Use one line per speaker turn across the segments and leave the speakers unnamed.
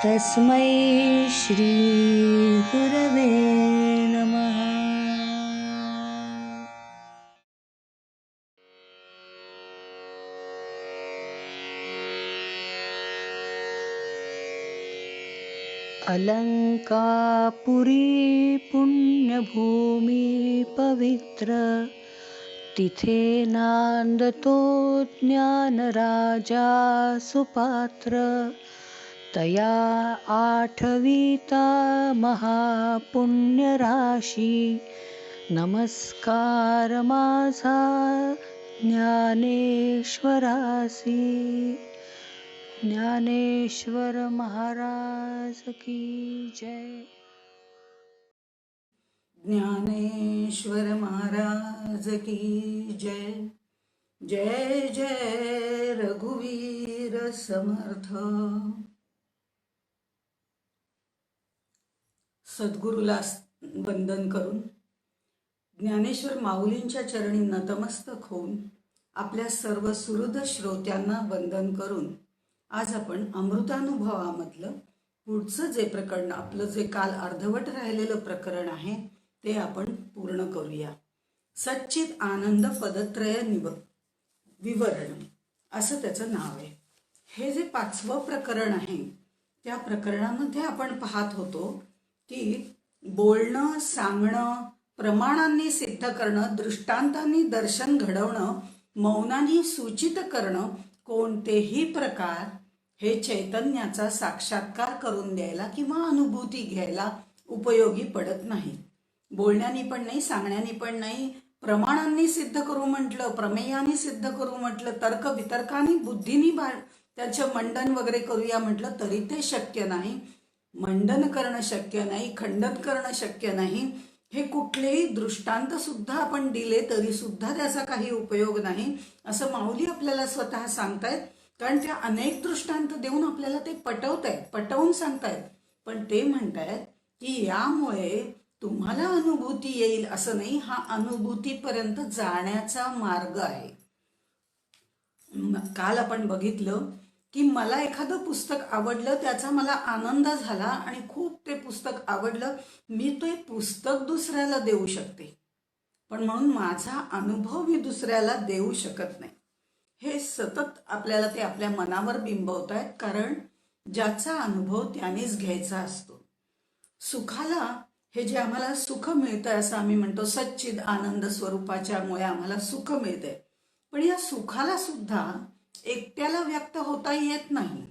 तस्मै श्री गुरवे नमः। अलंकापुरी पुण्यभूमी पवित्र, तिथे नांदतो ज्ञानराजा सुपात्र। तया आठविता महापुण्यराशी, नमस्कार माझा ज्ञानेश्वरासी। ज्ञानेश्वर महाराज की जय।
ज्ञानेश्वर महाराज की जय। जय जय रघुवीर समर्थ। सद्गुरूला वंदन करून, ज्ञानेश्वर माऊलींच्या चरणी नतमस्तक होऊन, आपल्या सर्व सुहृद श्रोत्यांना वंदन करून, आज आपण अमृतानुभवामधलं पुढचं जे प्रकरण, आपलं जे काल अर्धवट राहिलेलं प्रकरण आहे ते आपण पूर्ण करूया. सच्चित आनंद पदत्रय विवरण असं त्याचं नाव आहे. हे जे 5वं प्रकरण आहे त्या प्रकरणामध्ये आपण पाहत होतो की बोलणं, सांगणं, प्रमाणांनी सिद्ध करणं, दृष्टांतांनी दर्शन घडवणं, मौनांनी सूचित करणं, कोणतेही प्रकार हे चैतन्याचा साक्षात्कार करून द्यायला किंवा अनुभूती घ्यायला उपयोगी पडत नाही. बोलण्यानी पण नाही, सांगण्यानी पण नाही, प्रमाणांनी सिद्ध करू म्हटलं, प्रमेयाने सिद्ध करू म्हटलं, तर्क वितर्काने बुद्धीनी त्याचं मंडन वगैरे करूया म्हटलं तरी ते शक्य नाही. मंडन करणं शक्य नाही, खंडन करणं शक्य नाही. हे कुठलेही दृष्टांत सुद्धा आपण दिले तरी सुद्धा त्याचा काही उपयोग नाही असं माऊली आपल्याला स्वतः सांगतायत. कारण त्या अनेक दृष्टांत देऊन आपल्याला ते पटवून सांगतायत. पण ते म्हणतायत की यामुळे तुम्हाला अनुभूती येईल असं नाही, हा अनुभूतीपर्यंत जाण्याचा मार्ग आहे. काल आपण बघितलं की मला एखादं पुस्तक आवडलं, त्याचा मला आनंद झाला आणि खूप ते पुस्तक आवडलं, मी ते पुस्तक दुसऱ्याला देऊ शकते, पण म्हणून माझा अनुभव मी दुसऱ्याला देऊ शकत नाही. हे सतत आपल्याला ते आपल्या मनावर बिंबवत आहेत, कारण ज्याचा अनुभव त्यानेच घ्यायचा असतो. सुखाला, हे जे आम्हाला सुख मिळतंय असं आम्ही म्हणतो, सच्चिद आनंद स्वरूपाच्या मुळे आम्हाला सुख मिळतंय, पण या सुखाला सुद्धा एकट्याला व्यक्त होता येत नाही.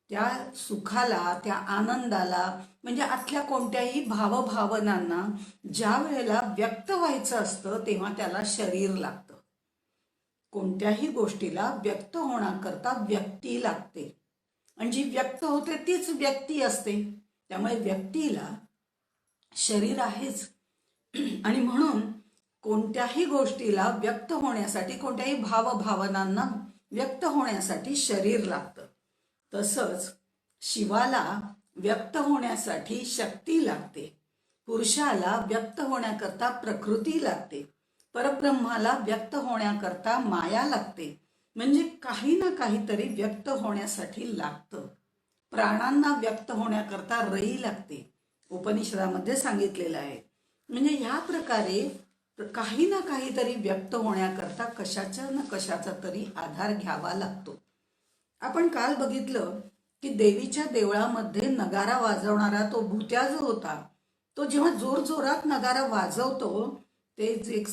त्या सुखाला, त्या आनंदाला, म्हणजे आतल्या कोणत्याही भावभावनांना ज्या वेळेला व्यक्त व्हायचं असतं तेव्हा त्याला शरीर लागतं. कोणत्याही गोष्टीला व्यक्त होण्याकरता व्यक्ती लागते, आणि जी व्यक्त होते तीच व्यक्ती असते. त्यामुळे व्यक्तीला शरीर आहेच, आणि म्हणून कोणत्याही गोष्टीला व्यक्त होण्यासाठी, कोणत्याही भावभावनांना व्यक्त होण्यासाठी शरीर लागतं. तसंच शिवाला व्यक्त होण्यासाठी शक्ती लागते, पुरुषाला व्यक्त होण्याकरता प्रकृती लागते, परब्रह्माला व्यक्त होण्याकरता माया लागते. म्हणजे काही ना काहीतरी व्यक्त होण्यासाठी लागतं. प्राणांना व्यक्त होण्याकरता रई लागते, उपनिषदामध्ये सांगितलेलं आहे. म्हणजे ह्या प्रकारे काही ना काहीतरी व्यक्त होण्याकरता कशाचा ना कशाचा तरी आधार घ्यावा लागतो. आपण काल बघितलं की देवीच्या देवळामध्ये नगारा वाजवणारा तो भूत्या जो होता, तो जेव्हा जोरजोरात नगारा वाजवतो, ते जे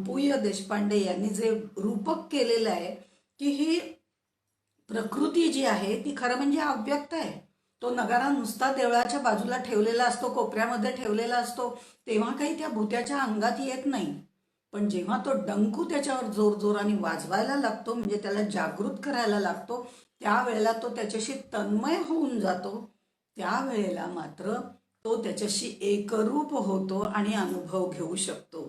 पु. देशपांडे यांनी जे रूपक केलेलं आहे की ही प्रकृती जी आहे ती खरं म्हणजे अव्यक्त आहे. तो नगारा नुसता देवळाच्या बाजूला ठेवलेला असतो, कोपऱ्यामध्ये ठेवलेला असतो, तेव्हा काही त्या भूत्याच्या अंगात येत नाही. पण जेव्हा तो डंकू त्याच्यावर जोरजोराने वाजवायला लागतो, म्हणजे त्याला जागृत करायला लागतो, त्यावेळेला तो त्याच्याशी तन्मय होऊन जातो. त्यावेळेला मात्र तो त्याच्याशी एकरूप होतो आणि अनुभव घेऊ शकतो.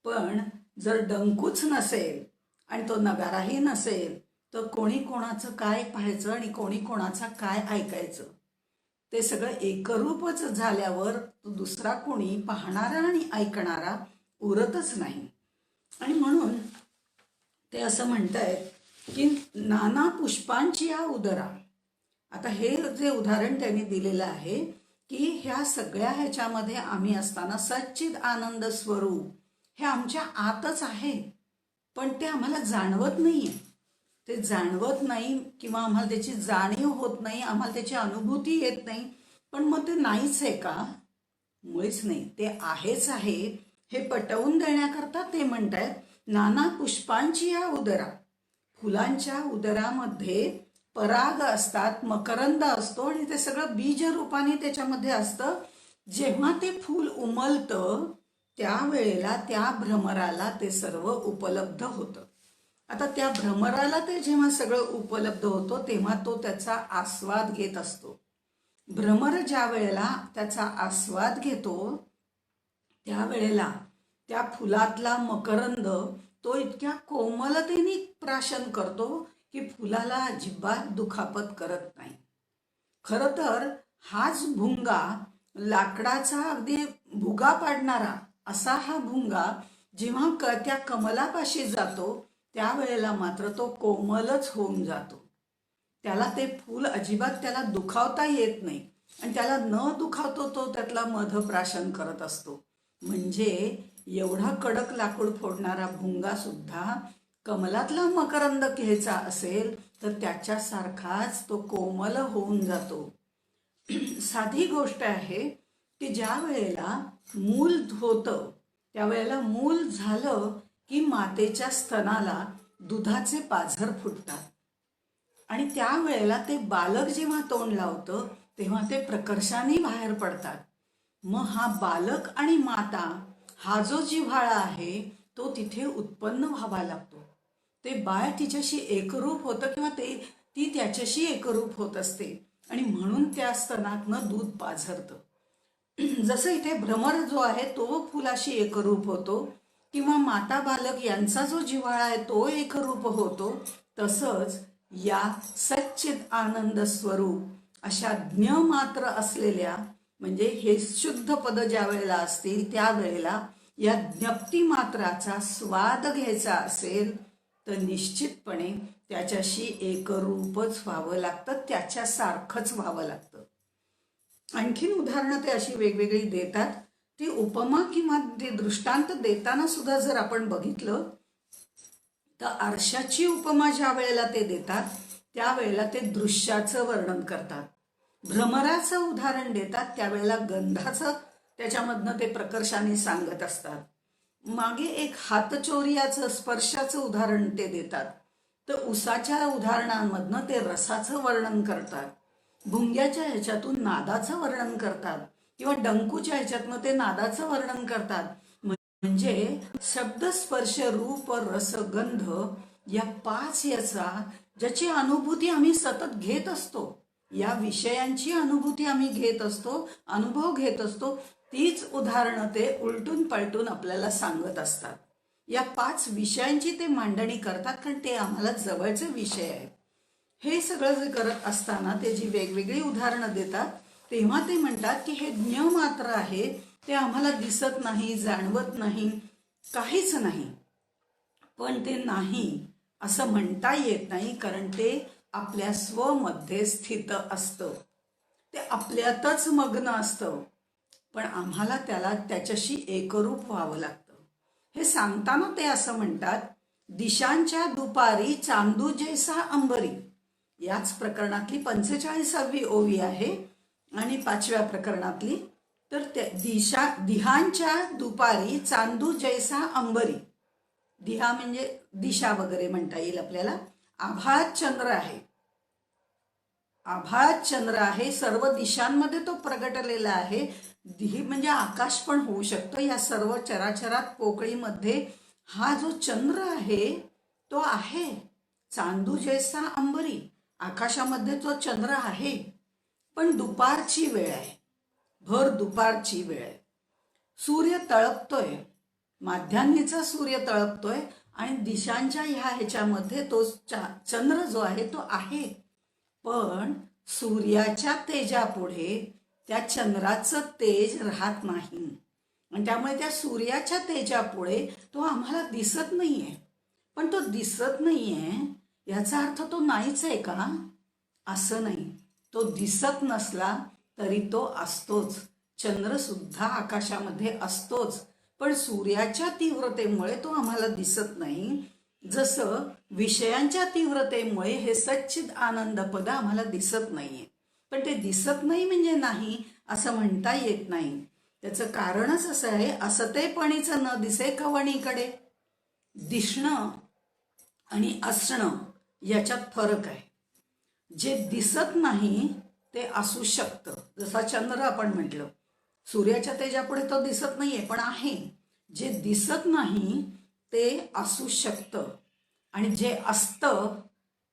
पण जर डंकूच नसेल आणि तो नगाराही नसेल तर कोणी कोणाचं काय पाहायचं आणि कोणी कोणाचा काय ऐकायचं? ते सगळं एकरूपच झाल्यावर दुसरा कोणी पाहणारा आणि ऐकणारा उरतच नाही. आणि म्हणून ते असं म्हणतायत की नाना पुष्पांची या उदरा, आता हे जे उदाहरण त्यांनी दिलेलं आहे की ह्या सगळ्या ह्याच्यामध्ये आम्ही असताना सच्चिद आनंद स्वरूप हे आमच्या आतच आहे, पण ते आम्हाला जाणवत नाहीये. ते जाणवत नाही किंवा आम्हाला त्याची जाणीव होत नाही, आम्हाला त्याची अनुभूती येत नाही. पण मग ते नाहीच आहे का? मुळीच नाही, ते आहेच आहे. हे पटवून देण्याकरता ते म्हणतायत, नाना पुष्पांची या उदरा, फुलांच्या उदरामध्ये पराग असतात, मकरंद असतो आणि ते सगळं बीज रूपाने त्याच्यामध्ये असतं. जेव्हा ते फूल उमलतं त्यावेळेला त्या भ्रमराला ते सर्व उपलब्ध होतं. आता त्या भ्रमराला ते जेव्हा सगळं उपलब्ध होतं तेव्हा तो त्याचा आस्वाद घेत असतो. भ्रमर ज्या वेळेला त्याचा आस्वाद घेतो त्यावेळेला त्या फुलातला मकरंद तो इतक्या कोमलतेने प्राशन करतो की फुलाला अजिबात दुखापत करत नाही. खरं तर हाच भुंगा, लाकडाचा अगदी भुगा पाडणारा असा हा भुंगा जेव्हा त्या कमलापाशी जातो त्यावेळेला मात्र तो कोमलच होऊन जातो. त्याला ते फूल अजिबात त्याला दुखावता येत नाही आणि त्याला न दुखावतो तो त्यातला मधप्राशन करत असतो. म्हणजे एवढा कडक लाकूड फोडणारा भुंगा सुद्धा कमलातला मकरंद घ्यायचा असेल तर त्याच्यासारखाच तो कोमल होऊन जातो. साधी गोष्ट आहे की ज्या वेळेला मूल होतं त्यावेळेला मूल झालं की मातेच्या स्तनाला दुधाचे पाझर फुटतात आणि त्यावेळेला ते बालक जेव्हा तोंड लावतं तेव्हा ते प्रकर्षाने बाहेर पडतात. मग हा बालक आणि माता हा जो जिव्हाळा आहे तो तिथे उत्पन्न व्हावा लागतो. ते बाळ तिच्याशी एकरूप होतं किंवा ती त्याच्याशी एकरूप होत असते आणि म्हणून त्या स्तनातनं दूध पाझरतं. जसं इथे भ्रमर जो आहे तो फुलाशी एकरूप होतो किंवा माता बालक यांचा जो जिव्हाळा आहे तो एकरूप होतो, तसंच या सच्चिद आनंद स्वरूप अशा ज्ञ मात्र असलेल्या, म्हणजे हे शुद्ध पद ज्या वेळेला असतील त्यावेळेला या ज्ञप्ती मात्राचा स्वाद घ्यायचा असेल तर निश्चितपणे त्याच्याशी एकरूपच व्हावं लागतं, त्याच्यासारखंच व्हावं लागतं. आणखीन उदाहरणं ते अशी वेगवेगळी देतात. ती उपमा किंवा ते दृष्टांत देताना सुद्धा जर आपण बघितलं तर आरशाची उपमा ज्या वेळेला ते देतात त्यावेळेला ते दृश्याचं वर्णन करतात. भ्रमराचं उदाहरण देतात त्यावेळेला गंधाचं त्याच्यामधनं ते प्रकर्षाने सांगत असतात. मागे एक हातचोरियाचं स्पर्शाचं उदाहरण ते देतात. तर उसाच्या उदाहरणांमधनं ते रसाचं वर्णन करतात. भुंग्याच्या ह्याच्यातून नादाचं वर्णन करतात किंवा डंकूच्या ह्याच्यातनं ते नादाचं वर्णन करतात. म्हणजे शब्द, स्पर्श, रूप, रस, गंध या 5 याचा ज्याची अनुभूती आम्ही सतत घेत असतो, या विषयांची अनुभूती आम्ही घेत असतो, अनुभव घेत असतो, तीच उदाहरणं ते उलटून पलटून आपल्याला सांगत असतात. या 5 विषयांची ते मांडणी करतात कारण ते आम्हाला जवळचे विषय आहेत. हे सगळं जे करत असताना ते जी वेगवेगळी उदाहरणं देतात तेव्हा ते म्हणतात की हे ज्ञ मात्र आहे, ते आम्हाला दिसत नाही, जाणवत नाही, काहीच नाही. पण ते नाही असं म्हणता येत नाही कारण ते आपल्या स्वमध्ये स्थित असतं, ते आपल्यातच मग्न असतं. पण आम्हाला त्याला त्याच्याशी एकरूप व्हावं लागतं. हे सांगताना ते असं म्हणतात, दिशांच्या दुपारी चांदू जैसा अंबरी. याच प्रकरणातली 45वी ओवी आहे आणि 5व्या प्रकरणातली. तर दिहांच्या दुपारी चांदू जैसा अंबरी. दिहा म्हणजे दिशा वगैरे म्हणता येईल आपल्याला. आभाळात चंद्र आहे, आभाळात चंद्र आहे, सर्व दिशांमध्ये तो प्रगटलेला आहे. दिही म्हणजे आकाश पण होऊ शकतं. या सर्व चराचरात पोकळीमध्ये हा जो चंद्र आहे तो आहे. चांदू जैसा अंबरी, आकाशामध्ये तो चंद्र आहे. पण दुपारची वेळ आहे, भर दुपारची वेळ आहे. सूर्य तळपतोय, माध्यान्हीचा सूर्य तळपतोय आणि दिशांच्या ह्या ह्याच्यामध्ये तो चंद्र जो आहे तो आहे. पण सूर्याच्या तेजापुढे त्या चंद्राचं तेज राहत नाही आणि त्यामुळे त्या सूर्याच्या तेजापुढे तो आम्हाला दिसत नाहीये. पण तो दिसत नाहीये याचा अर्थ तो नाहीच आहे का? असं नाही. तो दिसत नसला तरी तो असतोच. चंद्र सुद्धा आकाशामध्ये असतोच, पण सूर्याच्या तीव्रतेमुळे तो आम्हाला दिसत नाही. जसं विषयांच्या तीव्रतेमुळे हे सच्चिद आनंद पद आम्हाला दिसत नाहीये. पण ते दिसत नाही म्हणजे नाही असं म्हणता येत नाही. त्याचं कारणच असं आहे, असतेपणीचं न दिसे कवणीकडे. दिसणं आणि असणं याच्यात फरक आहे. जे दिसत नाही ते असू शकतं. जसा चंद्र आपण म्हटलं, सूर्याच्या तेजापुढे तो दिसत नाहीये पण आहे. जे दिसत नाही ते असू शकतं, आणि जे असतं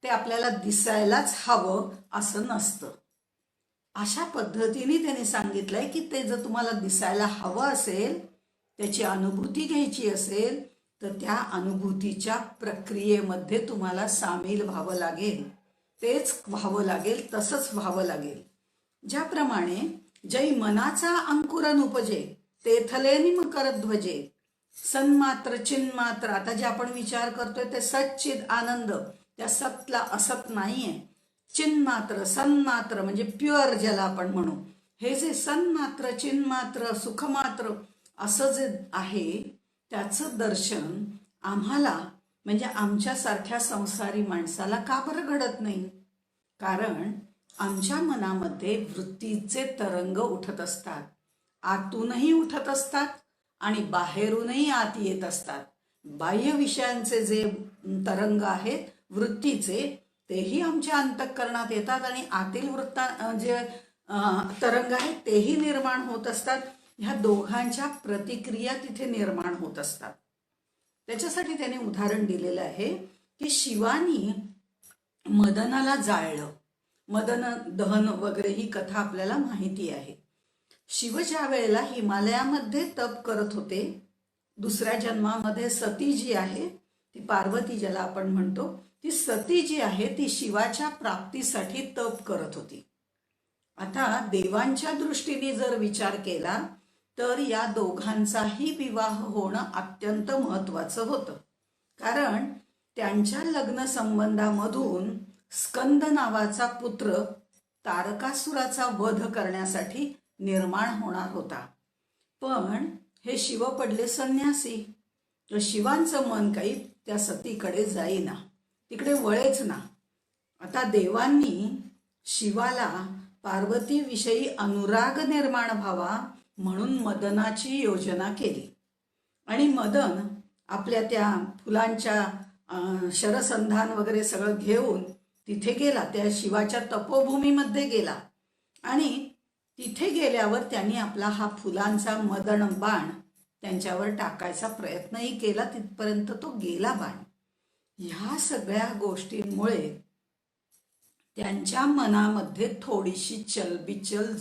ते आपल्याला दिसायलाच हवं असं नसतं. अशा पद्धतीने त्याने सांगितलंय की ते जर तुम्हाला दिसायला हवं असेल, त्याची अनुभूती घ्यायची असेल, तर त्या अनुभूतीच्या प्रक्रियेमध्ये तुम्हाला सामील व्हावं लागेल. तेच व्हावं लागेल, तसंच व्हावं लागेल. ज्याप्रमाणे जै मनाचा अंकुरन उपजे तेथले निमकरध्वजे. सन्मात्र चिन्मात्र, आता जे आपण विचार करतोय ते सच्चिद आनंद, त्या सतला असत नाहीये. चिन्मात्र सन्मात्र म्हणजे प्युअर ज्याला आपण म्हणू, हे जे सन्मात्र चिन्मात्र सुखमात्र असं जे आहे त्याचं दर्शन आम्हाला म्हणजे आमच्यासारख्या संसारी माणसाला का बरं घडत नाही? कारण आमच्या मनामध्ये वृत्तीचे तरंग उठत असतात, आतूनही उठत असतात आणि बाहेरूनही आत येत असतात. बाह्य विषयांचे जे तरंग आहेत वृत्तीचे, तेही आमच्या अंतःकरणात येतात आणि आतील जे तरंग आहेत तेही निर्माण होत असतात. ह्या दोघांच्या प्रतिक्रिया तिथे निर्माण होत असतात. त्याच्यासाठी त्याने उदाहरण दिलेलं आहे की शिवानी मदनाला जाळलं. मदन दहन वगैरे ही कथा आपल्याला माहिती आहे. शिव ज्या वेळेला हिमालयामध्ये तप करत होते, दुसऱ्या जन्मामध्ये सती जी आहे, ती पार्वती ज्याला आपण म्हणतो, ती सती जी आहे ती शिवाच्या प्राप्तीसाठी तप करत होती. आता देवांच्या दृष्टीने जर विचार केला तर या दोघांचाही विवाह होणं अत्यंत महत्वाचं होतं. कारण त्यांच्या लग्न संबंधामधून स्कंद नावाचा पुत्र तारकासुराचा वध करण्यासाठी निर्माण होणार होता. पण हे शिव पडले संन्यासी, तर शिवांचं मन काही त्या सतीकडे जाईना, तिकडे वळेच ना. आता देवांनी शिवाला पार्वतीविषयी अनुराग निर्माण व्हावा म्हणून मदनाची योजना केली. आणि मदन आपल्या त्या फुलांच्या शरसंधान वगैरे सगळं घेऊन तिथे गेला, त्या शिवाच्या तपोभूमीमध्ये गेला. आणि तिथे गेल्यावर त्यांनी आपला हा फुलांचा मदन बाण त्यांच्यावर टाकायचा प्रयत्नही केला. तिथपर्यंत तो गेला बाण. ह्या सगळ्या गोष्टींमुळे त्यांच्या मनामध्ये थोडीशी चलबिचल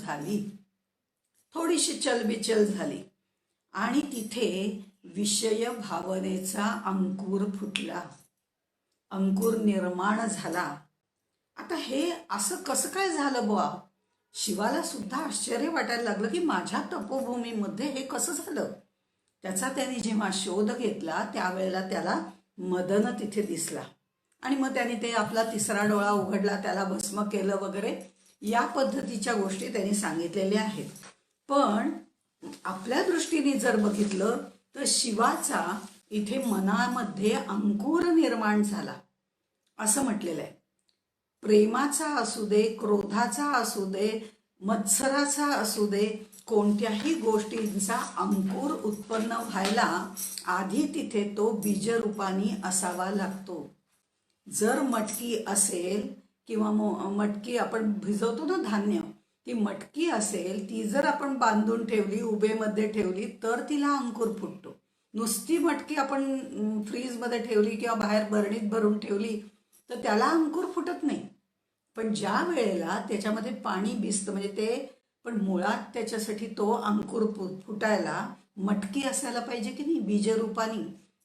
झाली आणि तिथे विषय भावनेचा अंकुर फुटला, अंकुर निर्माण झाला. आता हे असं कसं काय झालं बुवा? शिवाला सुद्धा आश्चर्य वाटायला लागलं की माझ्या तपोभूमीमध्ये हे कसं झालं. त्याचा त्याने जेव्हा शोध घेतला त्यावेळेला त्याला मदन तिथे दिसला. आणि मग त्याने ते आपला तिसरा डोळा उघडला, त्याला भस्म केलं वगैरे, या पद्धतीच्या गोष्टी त्यांनी सांगितलेल्या आहेत. पण आपल्या दृष्टीने जर बघितलं तर शिवाचा इथे मनामध्ये अंकुर निर्माण झाला असं म्हटलेलं आहे. प्रेमाचा असू दे, क्रोधाचा असू दे, मत्सराचा असू दे, कोणत्याही गोष्टींचा अंकुर उत्पन्न व्हायला आधी तिथे तो बीजरूपाने असावा लागतो. जर मटकी असेल किंवा मटकी आपण भिजवतो ना धान्य, ती मटकी असेल, ती जर आपण बांधून ठेवली, उभेमध्ये ठेवली, तर तिला अंकुर फुटतो. नुसती मटकी आपण फ्रीजमध्ये ठेवली किंवा बाहेर बरणीत भरून ठेवली तर त्याला अंकुर फुटत नाही. पण ज्या वेळेला त्याच्यामध्ये पाणी भिजतं, म्हणजे ते पण मुळात त्याच्यासाठी तो अंकुर फुटायला मटकी असायला पाहिजे की नाही, बीजरूपानी.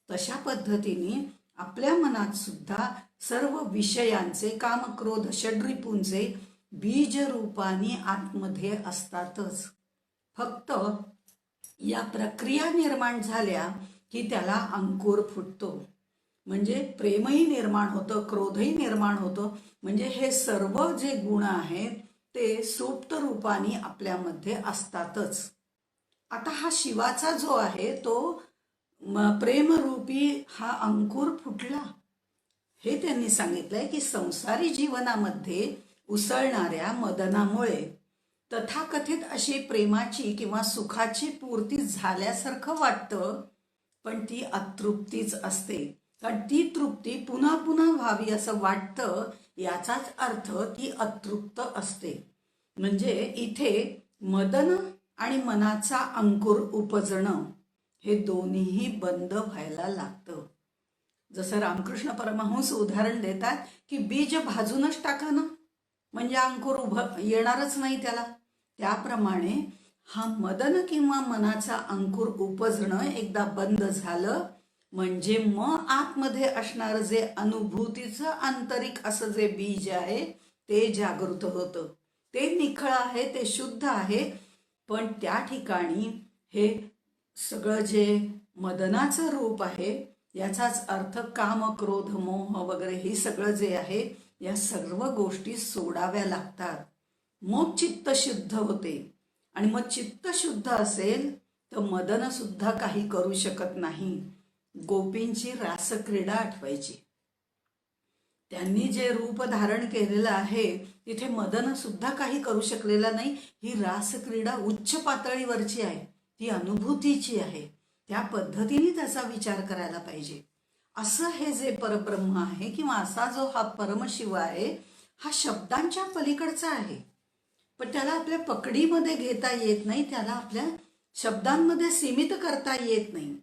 तशा पद्धतीने आपल्या मनात सुद्धा सर्व विषयांचे, काम क्रोध षड्रिपूंचे बीज रूपाने आतमध्ये असतातच. फक्त या प्रक्रिया निर्माण झाल्या की त्याला अंकुर फुटतो. म्हणजे प्रेमही निर्माण होतं, क्रोधही निर्माण होतं. म्हणजे हे सर्व जे गुण आहेत ते सुप्त रूपाने आपल्यामध्ये असतातच. आता हा शिवाचा जो आहे तो प्रेमरूपी हा अंकुर फुटला. हे त्यांनी सांगितलंय की संसारी जीवनामध्ये उसळणाऱ्या मदनामुळे तथाकथित अशी प्रेमाची किंवा सुखाची पूर्ती झाल्यासारखं वाटतं, पण ती अतृप्तीच असते. कारण ती तृप्ती पुन्हा पुन्हा व्हावी असं वाटतं, याचाच अर्थ ती अतृप्त असते. म्हणजे इथे मदन आणि मनाचा अंकुर उपजणं हे दोन्हीही बंद व्हायला लागतं. जसं रामकृष्ण परमहंस उदाहरण देतात की बीज भाजूनच टाका ना, म्हणजे अंकुर उभं येणारच नाही त्याला. त्याप्रमाणे हा मदन किंवा मनाचा अंकुर उपजणं एकदा बंद झालं म्हणजे मग आतमध्ये असणारं जे अनुभूतीचं आंतरिक असं जे बीज आहे ते जागृत होतं. ते निखळ आहे, ते शुद्ध आहे. पण त्या ठिकाणी हे सगळं जे मदनाचं रूप आहे याचाच अर्थ काम, क्रोध, मोह वगैरे हे सगळं जे आहे या सर्व गोष्टी सोडाव्या लागतात. मग चित्त शुद्ध होते. आणि मग चित्त शुद्ध असेल तर मदन सुद्धा काही करू शकत नाही. गोपींची रासक्रीडा आठवायची. त्यांनी जे रूप धारण केलेलं आहे तिथे मदन सुद्धा काही करू शकलेला नाही. ही रासक्रीडा उच्च पातळीवरची आहे, ती अनुभूतीची आहे. त्या पद्धतीने त्याचा विचार करायला पाहिजे. असं हे जे परब्रह्म आहे किंवा असा जो हा परमशिव आहे हा शब्दांच्या पलीकडचा आहे, पण त्याला आपल्या पकडीमध्ये घेता येत नाही, त्याला आपल्या शब्दांमध्ये सीमित करता येत नाही.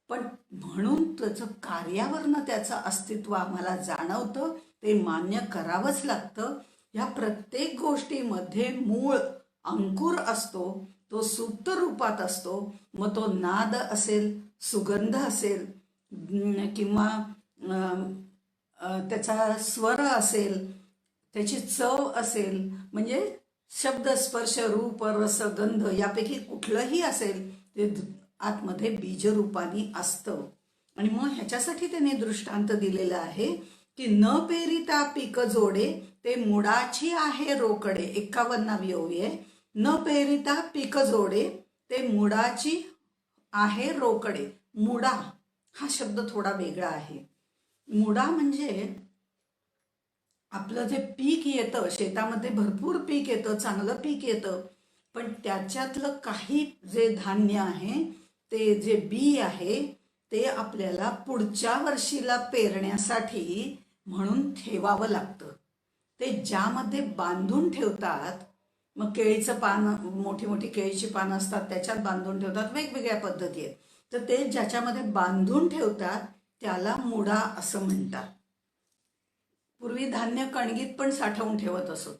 पण म्हणून त्याचं कार्यावरनं त्याचं अस्तित्व आम्हाला जाणवतं, ते मान्य करावंच लागतं. या प्रत्येक गोष्टीमध्ये मूळ अंकुर असतो, तो सुप्त रूपात असतो. मग तो नाद असेल, सुगंध असेल किंवा त्याचा स्वर असेल, त्याची चव असेल, म्हणजे शब्द, स्पर्श, रूप, रस, गंध यापैकी कुठलंही असेल ते आतमध्ये बीजरूपाने असतं. आणि मग ह्याच्यासाठी त्याने दृष्टांत दिलेला आहे की न पेरिता पीक जोडे ते मुडाची आहे रोकडे. 51वी ओवी आहे. न पेरिता पीक जोडे ते मुडाची आहे रोकडे. मुडा हा शब्द थोडा वेगळा आहे. मुडा म्हणजे आपलं जे पीक येतं, शेतामध्ये भरपूर पीक येतं, चांगलं पीक येतं, पण त्याच्यातलं काही जे धान्य आहे, ते जे बी आहे ते आपल्याला पुढच्या वर्षीला पेरण्यासाठी म्हणून ठेवावं लागतं. ते ज्यामध्ये बांधून ठेवतात, मग केळीचं पान, मोठी मोठी केळीची पानं असतात त्याच्यात बांधून ठेवतात, वेगवेगळ्या पद्धती आहेत. तर ते ज्याच्यामध्ये बांधून ठेवतात त्याला मुडा असं म्हणतात. पूर्वी धान्य कणगीत पण साठवून ठेवत असत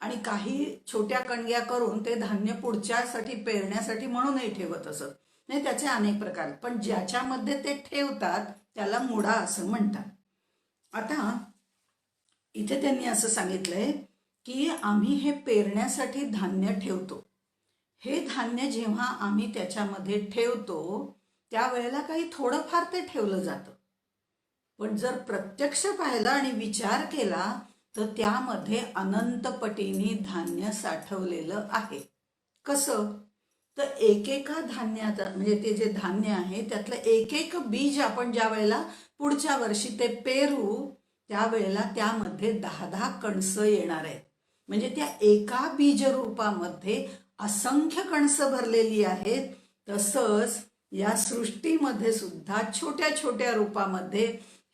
आणि काही छोट्या कणग्या करून ते धान्य पुढच्यासाठी पेरण्यासाठी म्हणूनही ठेवत असत. नाही, त्याचे अनेक प्रकार, पण ज्याच्यामध्ये ते ठेवतात त्याला मुडा असं म्हणतात. आता इथे त्यांनी असं सांगितलंय की आम्ही हे पेरण्यासाठी धान्य ठेवतो. हे धान्य जेव्हा आम्ही त्याच्यामध्ये ठेवतो त्यावेळेला काही थोडंफार ते ठेवलं जातं, पण जर प्रत्यक्ष पाहिलं आणि विचार केला तर त्यामध्ये अनंत पटीने धान्य साठवलेलं आहे. कसं तर एकेका धान्यात, म्हणजे ते जे धान्य आहे त्यातलं एक एक बीज आपण ज्या वेळेला पुढच्या वर्षी ते पेरू त्यावेळेला त्यामध्ये 10-10 कणसं येणार आहेत. म्हणजे त्या एका बीज रूपामध्ये असंख्य कणसं भरलेली आहेत. तसंच या सृष्टीमध्ये सुद्धा छोट्या छोट्या रूपामध्ये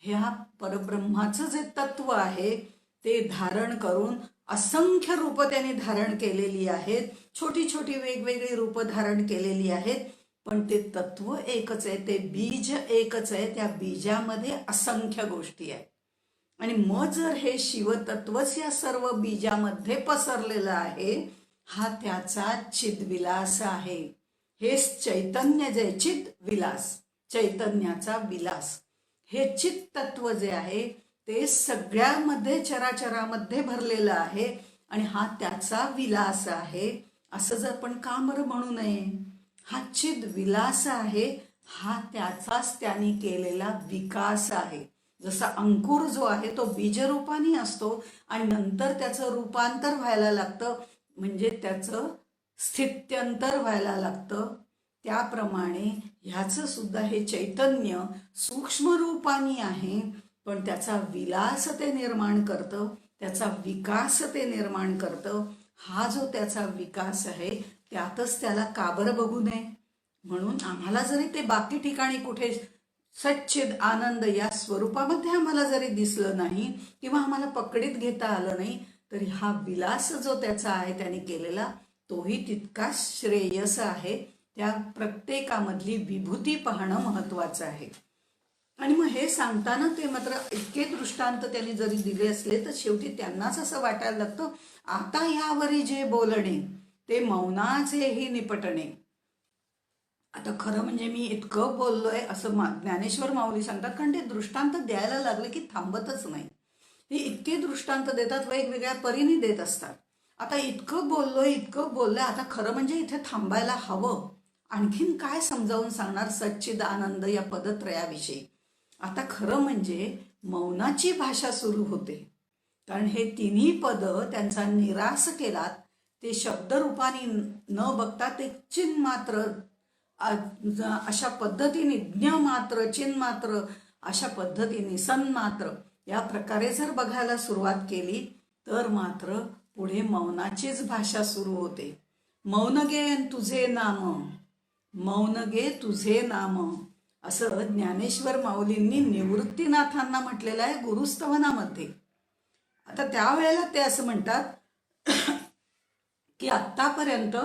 ह्या परब्रह्माचं जे तत्व आहे ते धारण करून असंख्य रूपं त्याने धारण केलेली आहेत. छोटी छोटी वेगवेगळी रूपं धारण केलेली आहेत, पण ते तत्व एकच आहे, ते बीज एकच आहे. त्या बीजामध्ये असंख्य गोष्टी आहेत. आणि मग जर हे शिवतत्वच या सर्व बीजामध्ये पसरलेलं आहे, हा त्याचा चिद्विलास आहे. हे चैतन्य जे चिद विलास, चैतन्याचा विलास, हे चित तत्व जे आहे ते सगळ्यामध्ये चराचरामध्ये भरलेलं आहे आणि हा त्याचा विलास आहे. असं जर पण का बरं म्हणू नये? हा चिद विलास आहे, हा त्याचाच त्याने केलेला विकास आहे. जसा अंकुर जो आहे तो बीजरूपाने असतो आणि नंतर त्याचं रूपांतर व्हायला लागतं. म्हणजे त्याचं स्थित्यंतर व्हायला लागतं. त्याप्रमाणे ह्याचं सुद्धा हे चैतन्य सूक्ष्म रूपाने आहे, पण त्याचा विलास ते निर्माण करतं, त्याचा विकास ते निर्माण करतं. हा जो त्याचा विकास आहे त्यातच त्याला का बरं बघू नये. म्हणून आम्हाला जरी ते बाकी ठिकाणी कुठे सच्चिद आनंद या स्वरूपामध्ये आम्हाला जरी दिसलं नाही किंवा आम्हाला पकडीत घेता आलं नाही, तरी हा विलास जो त्याचा आहे त्याने केलेला तोही तितकाच श्रेयस आहे. त्या प्रत्येकामधली विभूती पाहणं महत्वाचं आहे. आणि मग हे सांगताना ते मात्र इतके दृष्टांत त्यांनी जरी दिले असले तर शेवटी त्यांनाच असं वाटायला लागतं, आता यावरी जे बोलणे ते मौनाचेही निपटणे. आता खरं म्हणजे मी इतकं बोललोय असं ज्ञानेश्वर माऊली सांगतात, कारण ते दृष्टांत द्यायला लागले की थांबतच नाही. हे इतके दृष्टांत देतात, वेगवेगळ्या परीने देत असतात. आता इतकं बोललोय, आता खरं म्हणजे इथे थांबायला हवं. आणखीन काय समजावून सांगणार सच्चिद आनंद या पदत्रयाविषयी. आता खरं म्हणजे मौनाची भाषा सुरू होते, कारण हे तिन्ही पद त्यांचा निराश केलात. ते शब्दरूपाने न बघता ते चिन्मात्र अशा पद्धतीने ज्ञ मात्र चिन्मात्र अशा पद्धतीने सन्मात्र या प्रकारे जर बघायला सुरुवात केली तर मात्र पुढे मौनाचीच भाषा सुरू होते. मौन गे तुझे नाम, मौन गे तुझे नाम, असं ज्ञानेश्वर माऊलींनी निवृत्तीनाथांना म्हटलेलं आहे गुरुस्तवनामध्ये. आता त्यावेळेला ते असं म्हणतात की आत्तापर्यंत